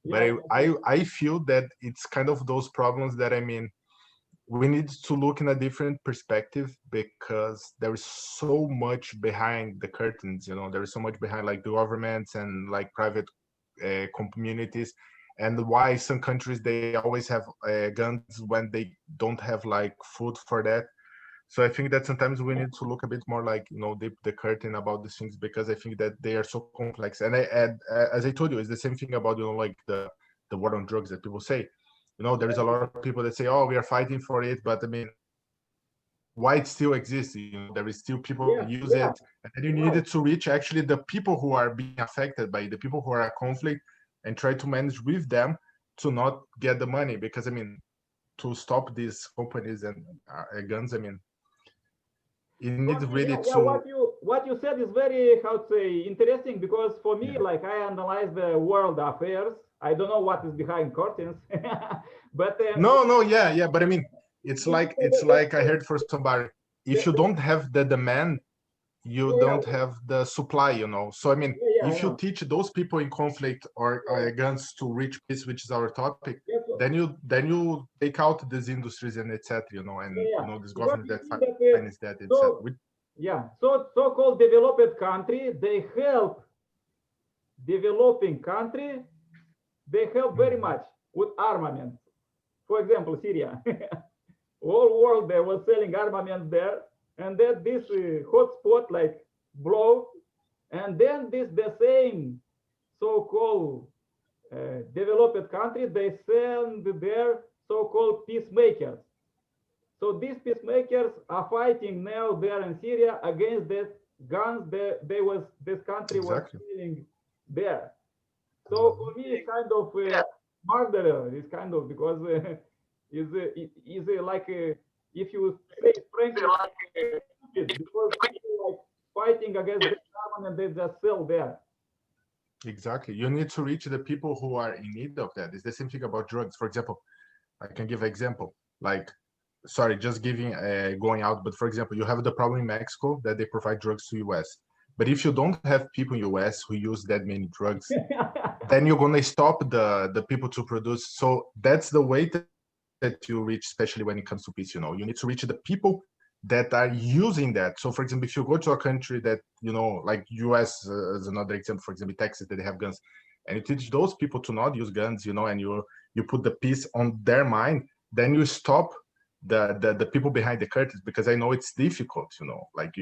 Yeah. But I feel that it's kind of those problems that, I mean, we need to look in a different perspective, because there is so much behind the curtains, you know, there is so much behind like the governments and like private communities. and why some countries they always have guns when they don't have like food for that. So I think that sometimes we need to look a bit more like, you know, the curtain about these things, because I think that they are so complex. And as I told you, it's the same thing about, you know, like the war on drugs that people say. You know, there is a lot of people that say, oh, we are fighting for it, but I mean, why it still exists? You know, there is still people who use it, and you needed to reach actually the people who are being affected by it, the people who are at conflict, and try to manage with them to not get the money. Because I mean, to stop these companies and guns, I mean, you need really to. What you said is very, how to say, interesting, because for me, like, I analyze the world affairs. I don't know what is behind curtains, but yeah, but I mean, it's like I heard for somebody, if you don't have the demand, you don't have the supply, you know. So I mean, if you teach those people in conflict or guns to reach peace, which is our topic, then you take out these industries and etc. You know, and you know, this government that finance that, etc. So-called developed country, they help developing country. They help very much with armaments. For example, Syria. Whole world they were selling armaments there, and then this hotspot like blow, and then the same so-called developed country, they send their so-called peacemakers. So these peacemakers are fighting now there in Syria against the guns that this country was selling there. So for me, it's kind of murder. It's kind of, because is like if you say frankly, stupid, because people like fighting against the government, they just sell there. Exactly. You need to reach the people who are in need of that. It's the same thing about drugs. For example, I can give an example. Like, sorry, just giving going out. But for example, you have the problem in Mexico that they provide drugs to US. But if you don't have people in US who use that many drugs, then you're gonna stop the people to produce. So that's the way that you reach, especially when it comes to peace. You know, you need to reach the people that are using that. So for example, if you go to a country that, you know, like US as another example, for example, Texas, that they have guns, and you teach those people to not use guns, you know, and you put the peace on their mind, then you stop the people behind the curtains, because I know it's difficult, you know, like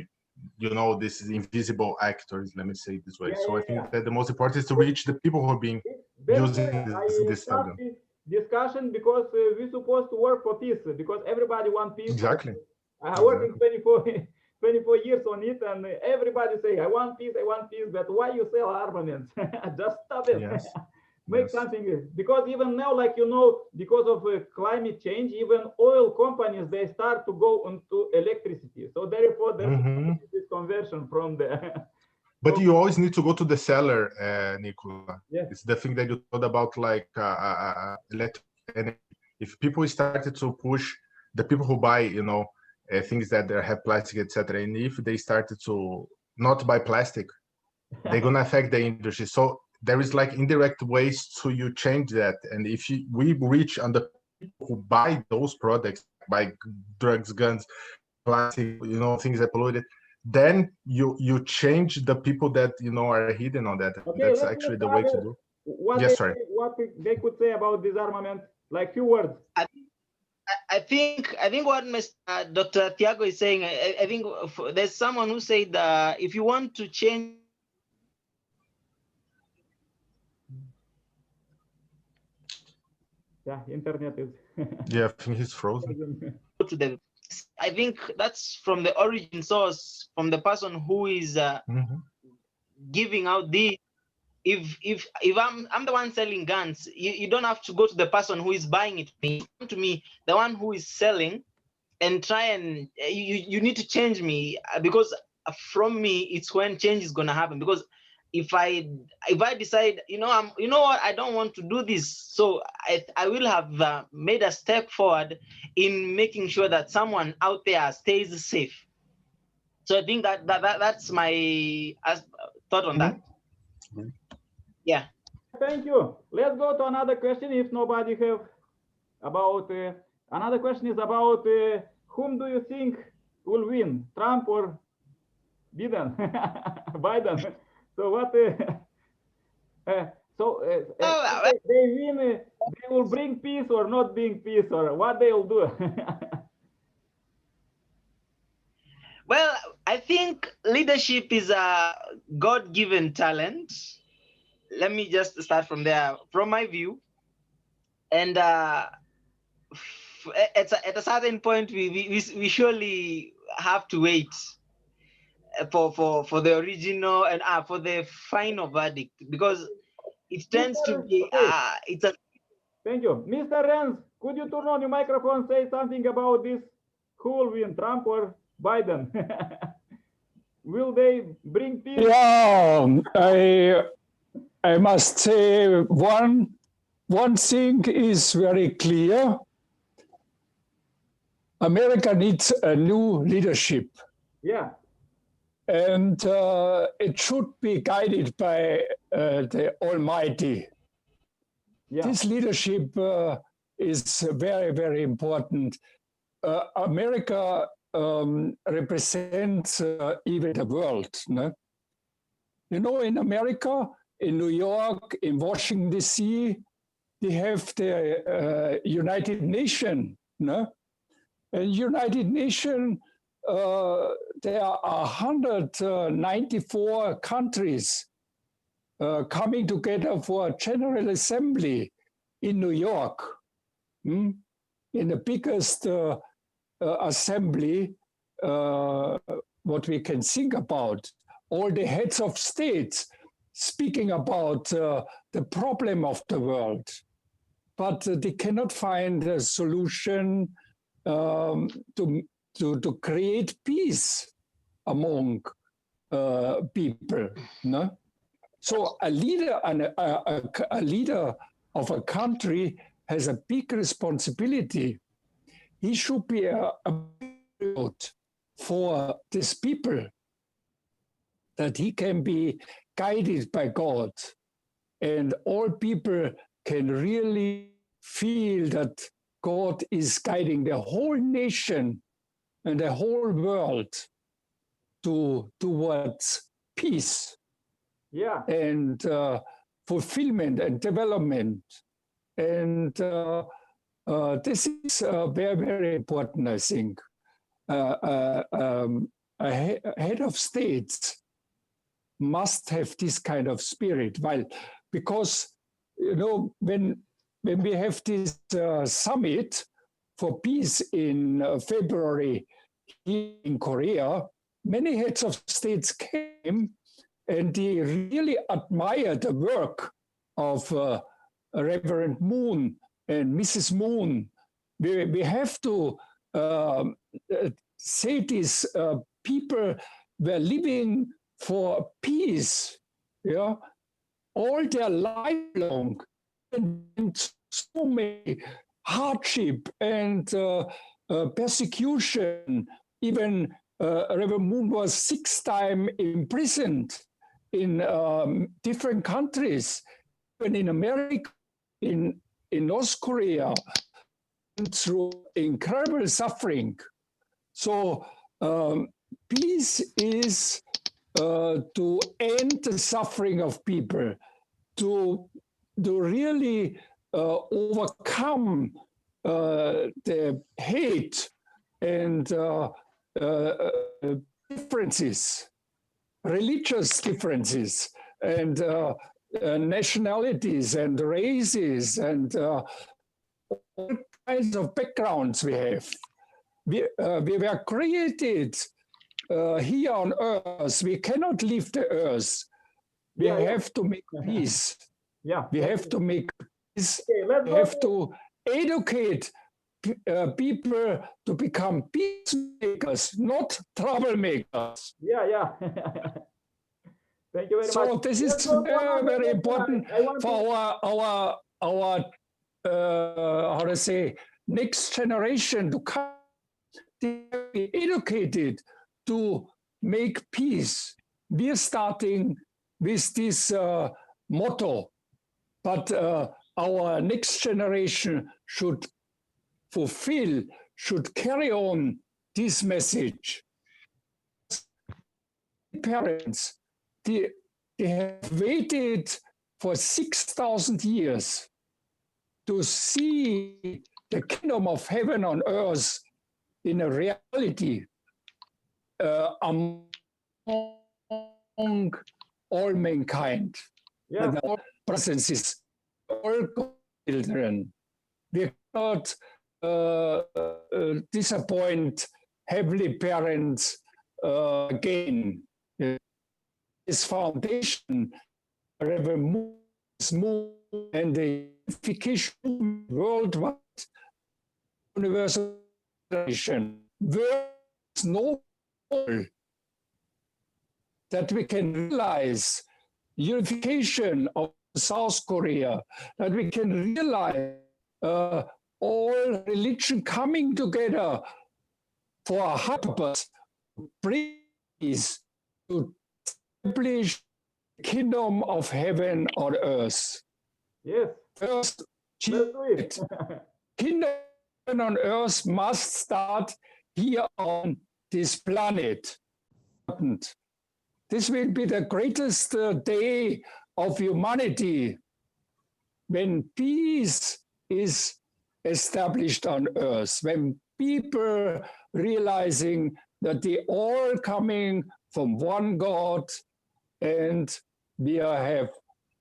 you know, this is invisible actors, let me say it this way. So I think that the most important is to reach the people who are being using this stuff. Discussion, because we're supposed to work for peace, because everybody wants peace. Exactly. I working 24 years on it, and everybody say, I want peace, but why you sell armaments? Just stop it. Yes. Make something, because even now, like, you know, because of climate change, even oil companies, they start to go into electricity. So therefore, there's this conversion from the. But you always need to go to the seller, Nicola. Yeah. It's the thing that you thought about, like electric energy. If people started to push the people who buy, you know, things that have plastic, etc., and if they started to not buy plastic, they're gonna affect the industry. So there is like indirect ways to you change that. And if we reach on the people who buy those products, buy drugs, guns, plastic, you know, things that polluted, then you change the people that, you know, are hidden on that. Okay, that's actually the way to do. What they could say about disarmament, like few words. I think what Mr. Dr. Tiago is saying, I think there's someone who said if you want to change. Yeah, internet is. Yeah, I think he's frozen. To them, I think that's from the origin source, from the person who is giving out the. If I'm the one selling guns, you don't have to go to the person who is buying it. Come to me, the one who is selling, and try and you need to change me, because from me it's when change is gonna happen. Because if I decide, you know what, I don't want to do this, so I will have made a step forward in making sure that someone out there stays safe. So I think that's my thought on that. Yeah. Thank you. Let's go to another question. If nobody have about another question is about whom do you think will win, Trump or Biden? Biden. So what? So Oh, they win, they will bring peace or not bring peace, or what they will do. well, I think leadership is a God-given talent. Let me just start from there, from my view. And at a certain point, we surely have to wait for the original and for the final verdict, because it tends to be Okay. it's a Thank you. Mr. Renz, could you turn on your microphone, say something about this? Who will win, Trump or Biden? Will they bring peace? Yeah, I must say one thing is very clear. America needs a new leadership. Yeah. And it should be guided by the Almighty. Yeah. This leadership is very, very important. America represents even the world. No? You know, in America, in New York, in Washington, D.C., they have the United Nations. No? And United Nations, there are 194 countries coming together for a General Assembly in New York, in the biggest assembly what we can think about. All the heads of states speaking about the problem of the world, but they cannot find a solution to create peace among people. No? So a leader a leader of a country has a big responsibility. He should be a for these people, that he can be guided by God, and all people can really feel that God is guiding the whole nation and the whole world towards peace. Yeah. And fulfillment and development. And this is very, very important, I think. A head of states must have this kind of spirit, because, you know, when we have this summit for peace in February here in Korea, many heads of states came and they really admired the work of Reverend Moon and Mrs. Moon. We have to say this, people were living for peace, yeah, all their life long, and so many hardship and persecution. Even Reverend Moon was 6 times imprisoned in different countries, even in America, in North Korea, through incredible suffering. So peace is to end the suffering of people, to really overcome the hate and differences, religious differences, and nationalities and races and all kinds of backgrounds we have. We were created here on Earth. We cannot leave the Earth. We have to make peace. Yeah. We have to make peace. Okay, We have to educate people to become peacemakers, not troublemakers. Yeah. Thank you very much. So this is very, very important for our how to say, next generation to come, to be educated to make peace. We are starting with this motto, but our next generation should fulfill, should carry on this message. Parents, they have waited for 6,000 years to see the kingdom of heaven on earth in a reality among all mankind. Yeah. And our presence is all children. We cannot disappoint heavenly parents again. This foundation forever moves and the unification worldwide universal nation. There is no goal that we can realize unification of South Korea, that we can realize all religion coming together for a purpose, please, to establish the kingdom of heaven on earth. Yes. First, Let's do it. kingdom on earth must start here on this planet. This will be the greatest day of humanity when peace is established on earth, when people realizing that they all coming from one God and we have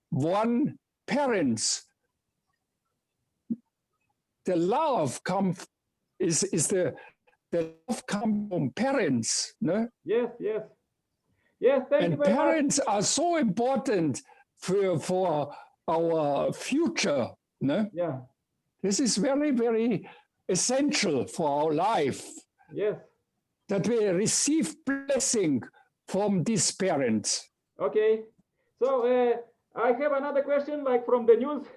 one parents. The love is the love come from parents, no? Yes, yes. Yes, thank you And very much. parents are so important for our future, no? Yeah, This is very, very essential for our life, yes. that we receive blessing from these parents. Okay. So I have another question, like from the news.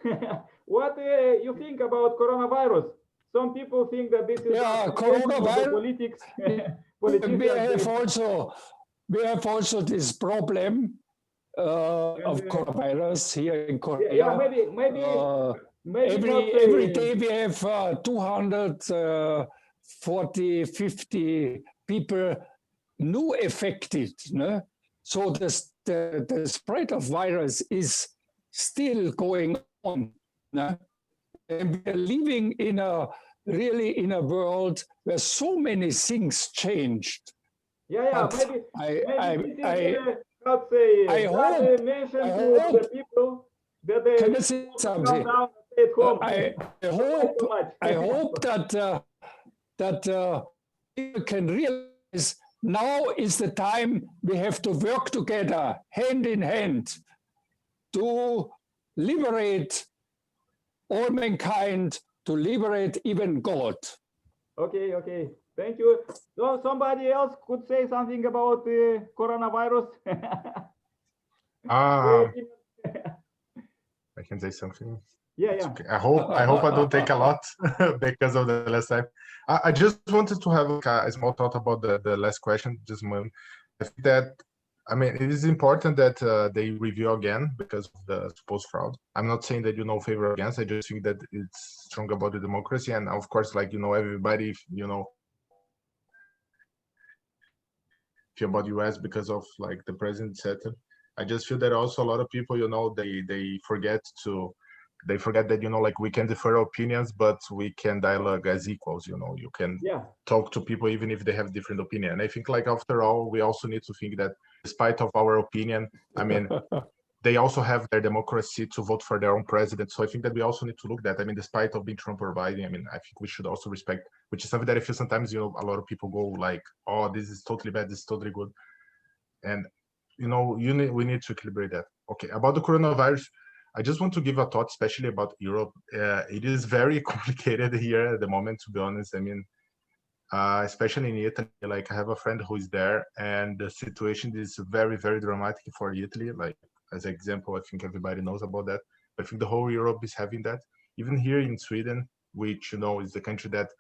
What you think about coronavirus? Some people think that this is Yeah, the coronavirus. politics. We Politicians. have also this problem of coronavirus here in Korea. Yeah, maybe not, Every day we have 240, 50 people new affected. No? So the spread of virus is still going on. No? And we're living in a world where so many things changed. Yeah, But I hope- mention I to hope- the people that they Can I say calm something? down and stay at home. I hope that people can realize now is the time we have to work together, hand in hand, to liberate all mankind, to liberate even God. Okay. Thank you. So somebody else could say something about the coronavirus. I can say something. Yeah. Okay. I hope I don't take a lot because of the last time. I just wanted to have a small thought about the last question. Just a moment. I think that, I mean, it is important that they review again because of the supposed fraud. I'm not saying that favor or against. I just think that it's strong about the democracy, and of course, like everybody, feel about US because of like the president said. I just feel that also a lot of people, they forget that like we can differ opinions, but we can dialogue as equals. You can talk to people even if they have different opinion. And I think like after all, we also need to think that despite of our opinion, I mean, they also have their democracy to vote for their own president. So I think that we also need to look at that. I mean, despite of being Trump or Biden, I mean, I think we should also respect, which is something that I feel sometimes, a lot of people go like, oh, this is totally bad, this is totally good. And, we need to equilibrate that. Okay, about the coronavirus, I just want to give a thought, especially about Europe. It is very complicated here at the moment, to be honest. I mean, especially in Italy, like I have a friend who is there, and the situation is very, very dramatic for Italy. Like, as an example, I think everybody knows about that. But I think the whole Europe is having that. Even here in Sweden, which, is the country that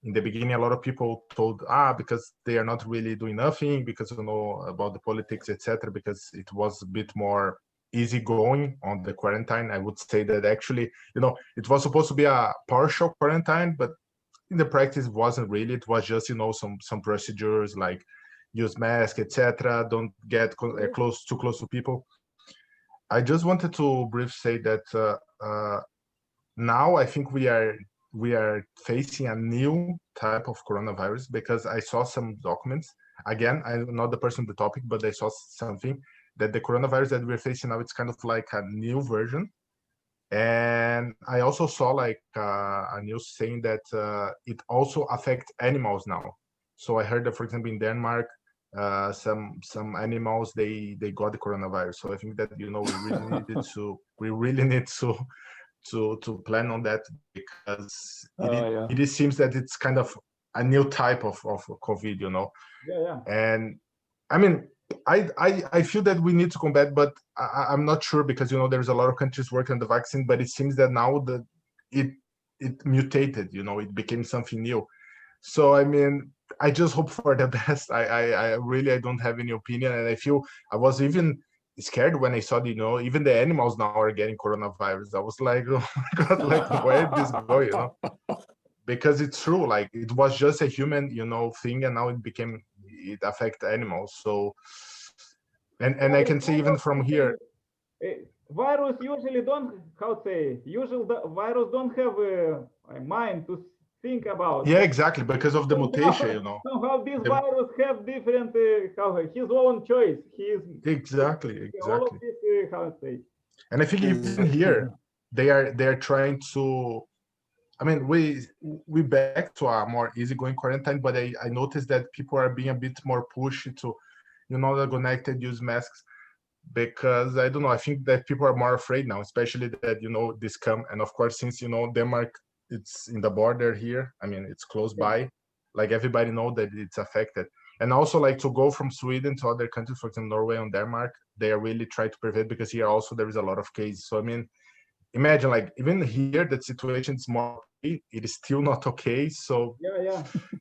in the beginning, a lot of people told, because they are not really doing nothing, because, about the politics, etc., because it was a bit more easygoing on the quarantine. I would say that actually, it was supposed to be a partial quarantine, but in the practice, it wasn't really. It was just, some procedures like use mask, etc., don't get too close to people. I just wanted to briefly say that now I think we are facing a new type of coronavirus, because I saw some documents. Again, I'm not the person on the topic, but I saw something that the coronavirus that we're facing now, it's kind of like a new version. And I also saw like a news saying that it also affects animals now. So I heard that, for example, in Denmark, some animals they got the coronavirus. So I think that, you know, we really need to plan on that, because it seems that it's kind of a new type of COVID, you know. Yeah. And I mean, I feel that we need to combat, but I'm not sure, because, you know, there's a lot of countries working on the vaccine, but it seems that now it mutated, you know, it became something new. So I mean, I just hope for the best. I really, I don't have any opinion, and I feel I was even scared when I saw, you know, even the animals now are getting coronavirus. I was like, oh my God, like, where did this go, you know? Because it's true, like, it was just a human, you know, thing, and now it affects animals. So, and I can say even from here, virus usually don't, usually the virus don't have a mind to think about. Yeah, exactly, because of the mutation, you know. Somehow this virus have different, his own choice. Exactly. All of this, And I think even here, they are trying to, I mean, we back to a more easygoing quarantine, but I noticed that people are being a bit more pushy to, you know, the connected, use masks, because I don't know, I think that people are more afraid now, especially that, you know, this come, and of course, since, you know, Denmark, it's in the border here, I mean, it's close by, like everybody know that it's affected. And also, like, to go from Sweden to other countries, for example, Norway and Denmark, they are really trying to prevent, because here also there is a lot of cases. So I mean, imagine, like, even here that situation is more, it is still not okay. So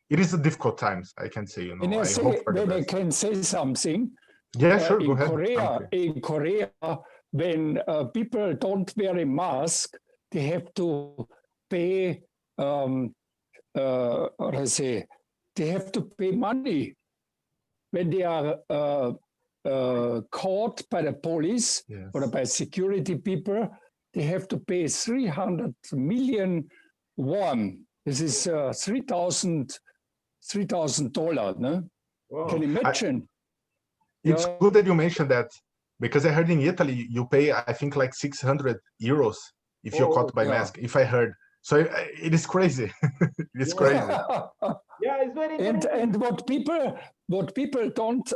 it is a difficult times, I can say, you know. And I say, when I can say something, yeah, sure, go ahead. In Korea, when people don't wear a mask, they have to pay, they have to pay money. When they are caught by the police or by security people, they have to pay 300 million won. This is $3,000. No? Wow. Can you imagine? It's good that you mentioned that, because I heard in Italy you pay, I think, like 600 euros if you're caught by mask, if I heard. So it is crazy. It's crazy. Yeah, it's very interesting. And what people don't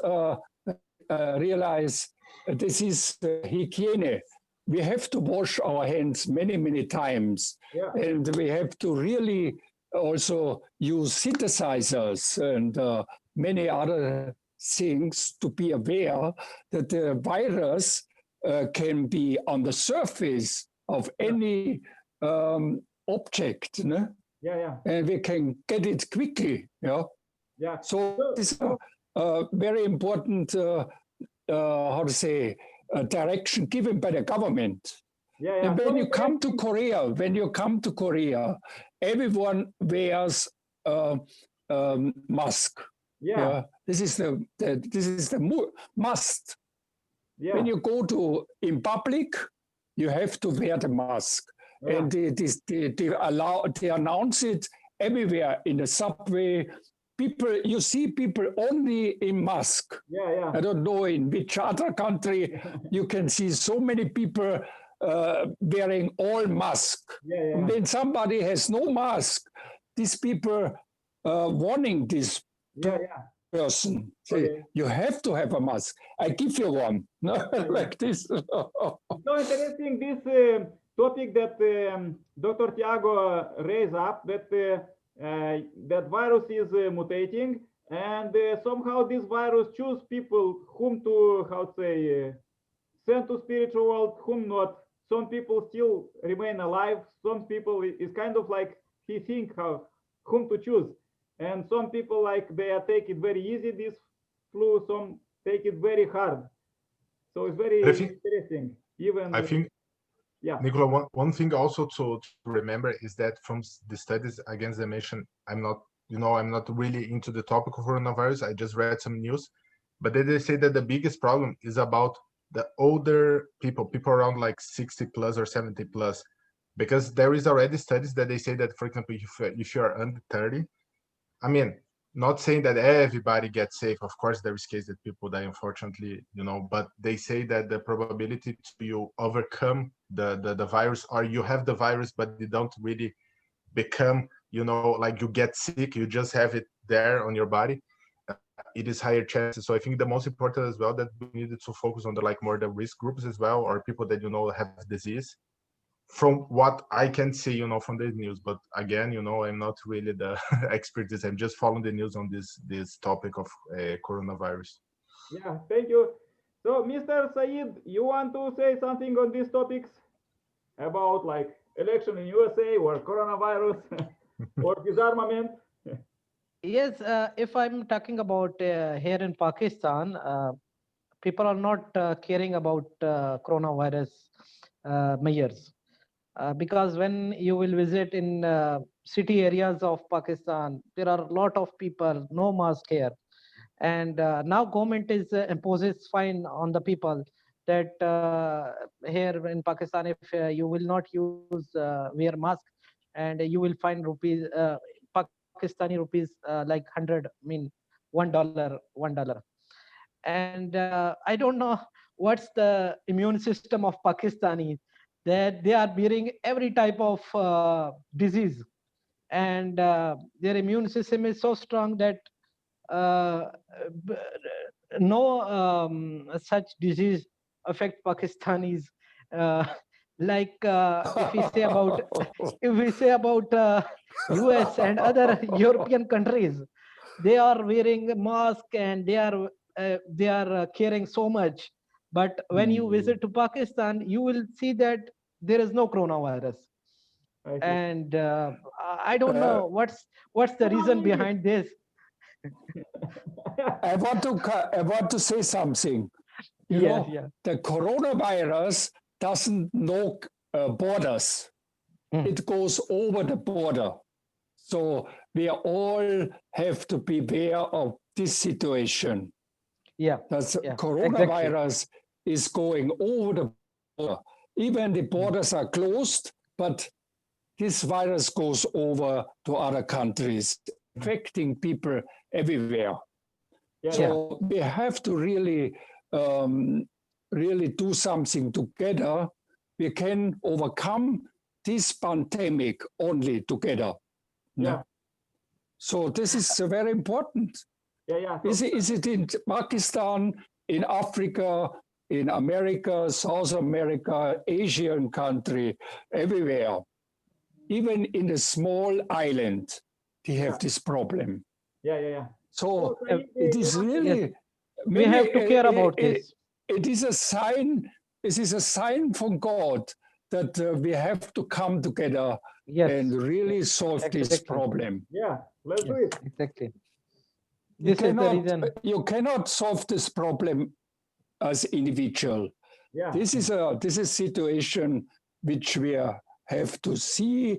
realize, this is hygiene. We have to wash our hands many times, and we have to really also use synthesizers and many other things to be aware that the virus can be on the surface of any object, no? And we can get it quickly. So it's a very important, direction given by the government. And when you come to Korea, everyone wears mask. This is the must. When you go in public, you have to wear the mask. And they announce it everywhere, in the subway. You see people only in mask. I don't know in which other country you can see so many people wearing all mask. And then somebody has no mask. These people warning this person. Say, you have to have a mask. I give you one. Like this. So interesting, this topic that Dr. Tiago raised up, that virus is mutating, and somehow this virus choose people whom to, send to spiritual world, whom not. Some people still remain alive. Some people is kind of like he think whom to choose, and some people, like, they take it very easy, this flu. Some take it very hard. So it's very interesting. Even I think. Nicolae, one thing also to remember is that from the studies against the nation, I'm not really into the topic of coronavirus. I just read some news, but they say that the biggest problem is about the older people around like 60 plus or 70 plus, because there is already studies that they say that, for example, if you are under 30, I mean, not saying that everybody gets safe. Of course, there is cases that people die, unfortunately, but they say that the probability to you overcome the virus, or you have the virus, but you don't really become, like you get sick, you just have it there on your body, it is higher chances. So I think the most important as well, that we needed to focus on the like more the risk groups as well, or people that have disease, from what I can see, from the news. But again, I'm not really the expert. I'm just following the news on this topic of coronavirus. Yeah, thank you. So, Mr. Said, you want to say something on these topics about like election in USA or coronavirus or disarmament? Yes, if I'm talking about here in Pakistan, people are not caring about coronavirus measures. Because when you will visit in city areas of Pakistan, there are a lot of people, no mask here. And now government is imposes fine on the people that here in Pakistan, if you will not use wear mask, and you will find rupees, Pakistani rupees like 100, I mean $1. And I don't know what's the immune system of Pakistanis, that they are bearing every type of disease, and their immune system is so strong that uh, b- no such disease affect Pakistanis. Uh, like if we say about US and other European countries, they are wearing a mask and they are caring so much. But when you visit to Pakistan, you will see that there is no coronavirus. I see. And I don't know what's the reason behind this. I want to say something. You Yes, know, yeah. the coronavirus doesn't know borders. It goes over the border. So we all have to be aware of this situation. Yeah, That yeah, coronavirus is going over the border. Even the borders are closed, but this virus goes over to other countries, affecting people everywhere. Yeah, So we have to really do something together. We can overcome this pandemic only together. yeah, So this is very important. yeah. Is it in Pakistan, in Africa, in America, South America, Asian country, everywhere? Even in a small island, they have this problem. Yeah. So Said, it is really yes. We have to care about this. It is a sign. This is a sign from God that we have to come together Yes, and really solve this exactly. problem. yeah, let's do Yes, it. exactly. You This is the reason. You cannot solve this problem as individual. Yeah. This is a situation which we have to see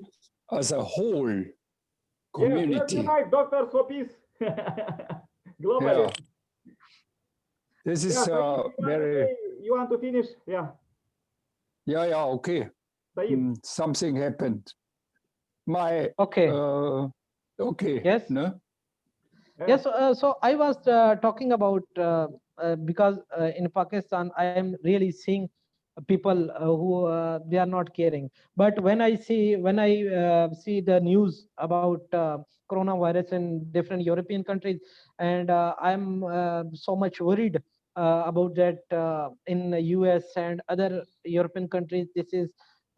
as a whole Yes, let's community. unite doctors for peace. Globally. Yeah. This is Yeah, Said, very. you want to finish? Yeah, Yeah. Okay. Said. Something happened. My Okay. okay. Yes. No. Yes. So I was talking about because in Pakistan I am really seeing people who they are not caring. But when I see the news about coronavirus in different European countries, and I'm so much worried about that in the US and other European countries. This is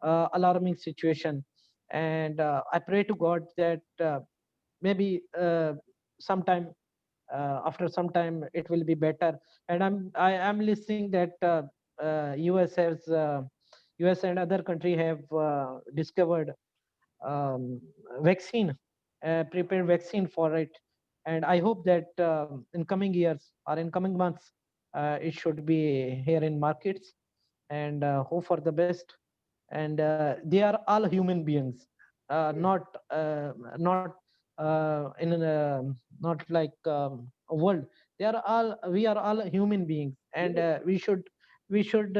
alarming situation, and I pray to God that maybe sometime after some time it will be better. And I am listening that US and other country have discovered vaccine, prepared vaccine for it. And I hope that in coming years or in coming months it should be here in markets, and hope for the best. And they are all human beings, not not like a world. We are all human beings, and we should we should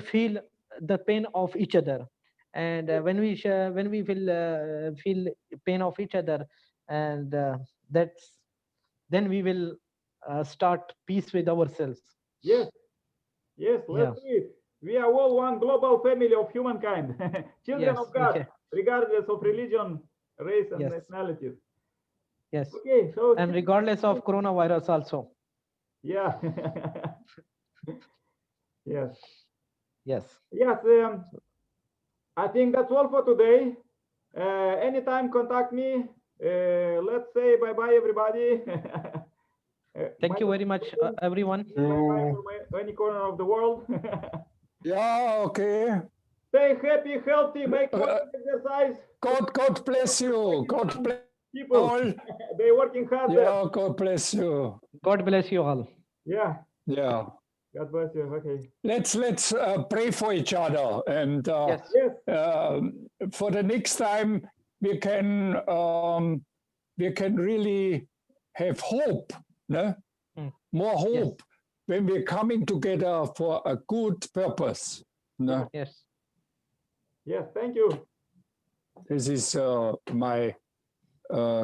feel the pain of each other, and when we feel pain of each other, and then we will start peace with ourselves. Yes, yes, let's do it. We are all one global family of humankind, children of God, regardless of religion, race, and nationalities. Yes. Okay, so And regardless of coronavirus also. yeah. Yes. Yes. Yes. I think that's all for today. Anytime, contact me. Let's say bye bye, everybody. Thank you very much, everyone. Bye bye from any corner of the world. Yeah, okay. Stay happy, healthy, make exercise. God bless you. God bless people. all. They're working hard there. Yeah, God bless you. God bless you all. Yeah. Yeah. God bless you. Okay. Let's pray for each other, and for the next time we can really have hope, no? More hope when we're coming together for a good purpose. No? Yes. Yes. Thank you. This is my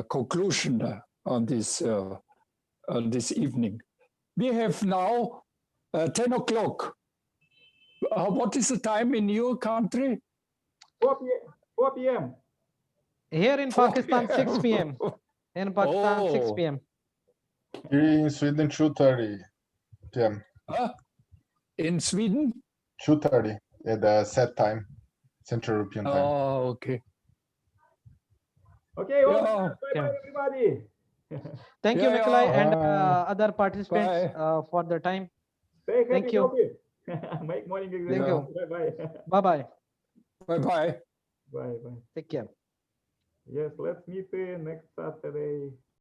conclusion on this evening. We have now 10 o'clock. What is the time in your country? 4 p.m. Here in Pakistan, 6 p.m. In Pakistan, 6 p.m. Here in Sweden, 2:30 p.m. In Sweden? 2:30 at the set time, Central European time. Oh, okay. Okay, bye bye, everybody. Thank you, Nicolae, and other participants for the time. Stay happy, Thank you. Make morning exercise. Thank you. Bye-bye. Bye-bye. Bye-bye. Bye-bye. Take care. Yes, let's meet next Saturday.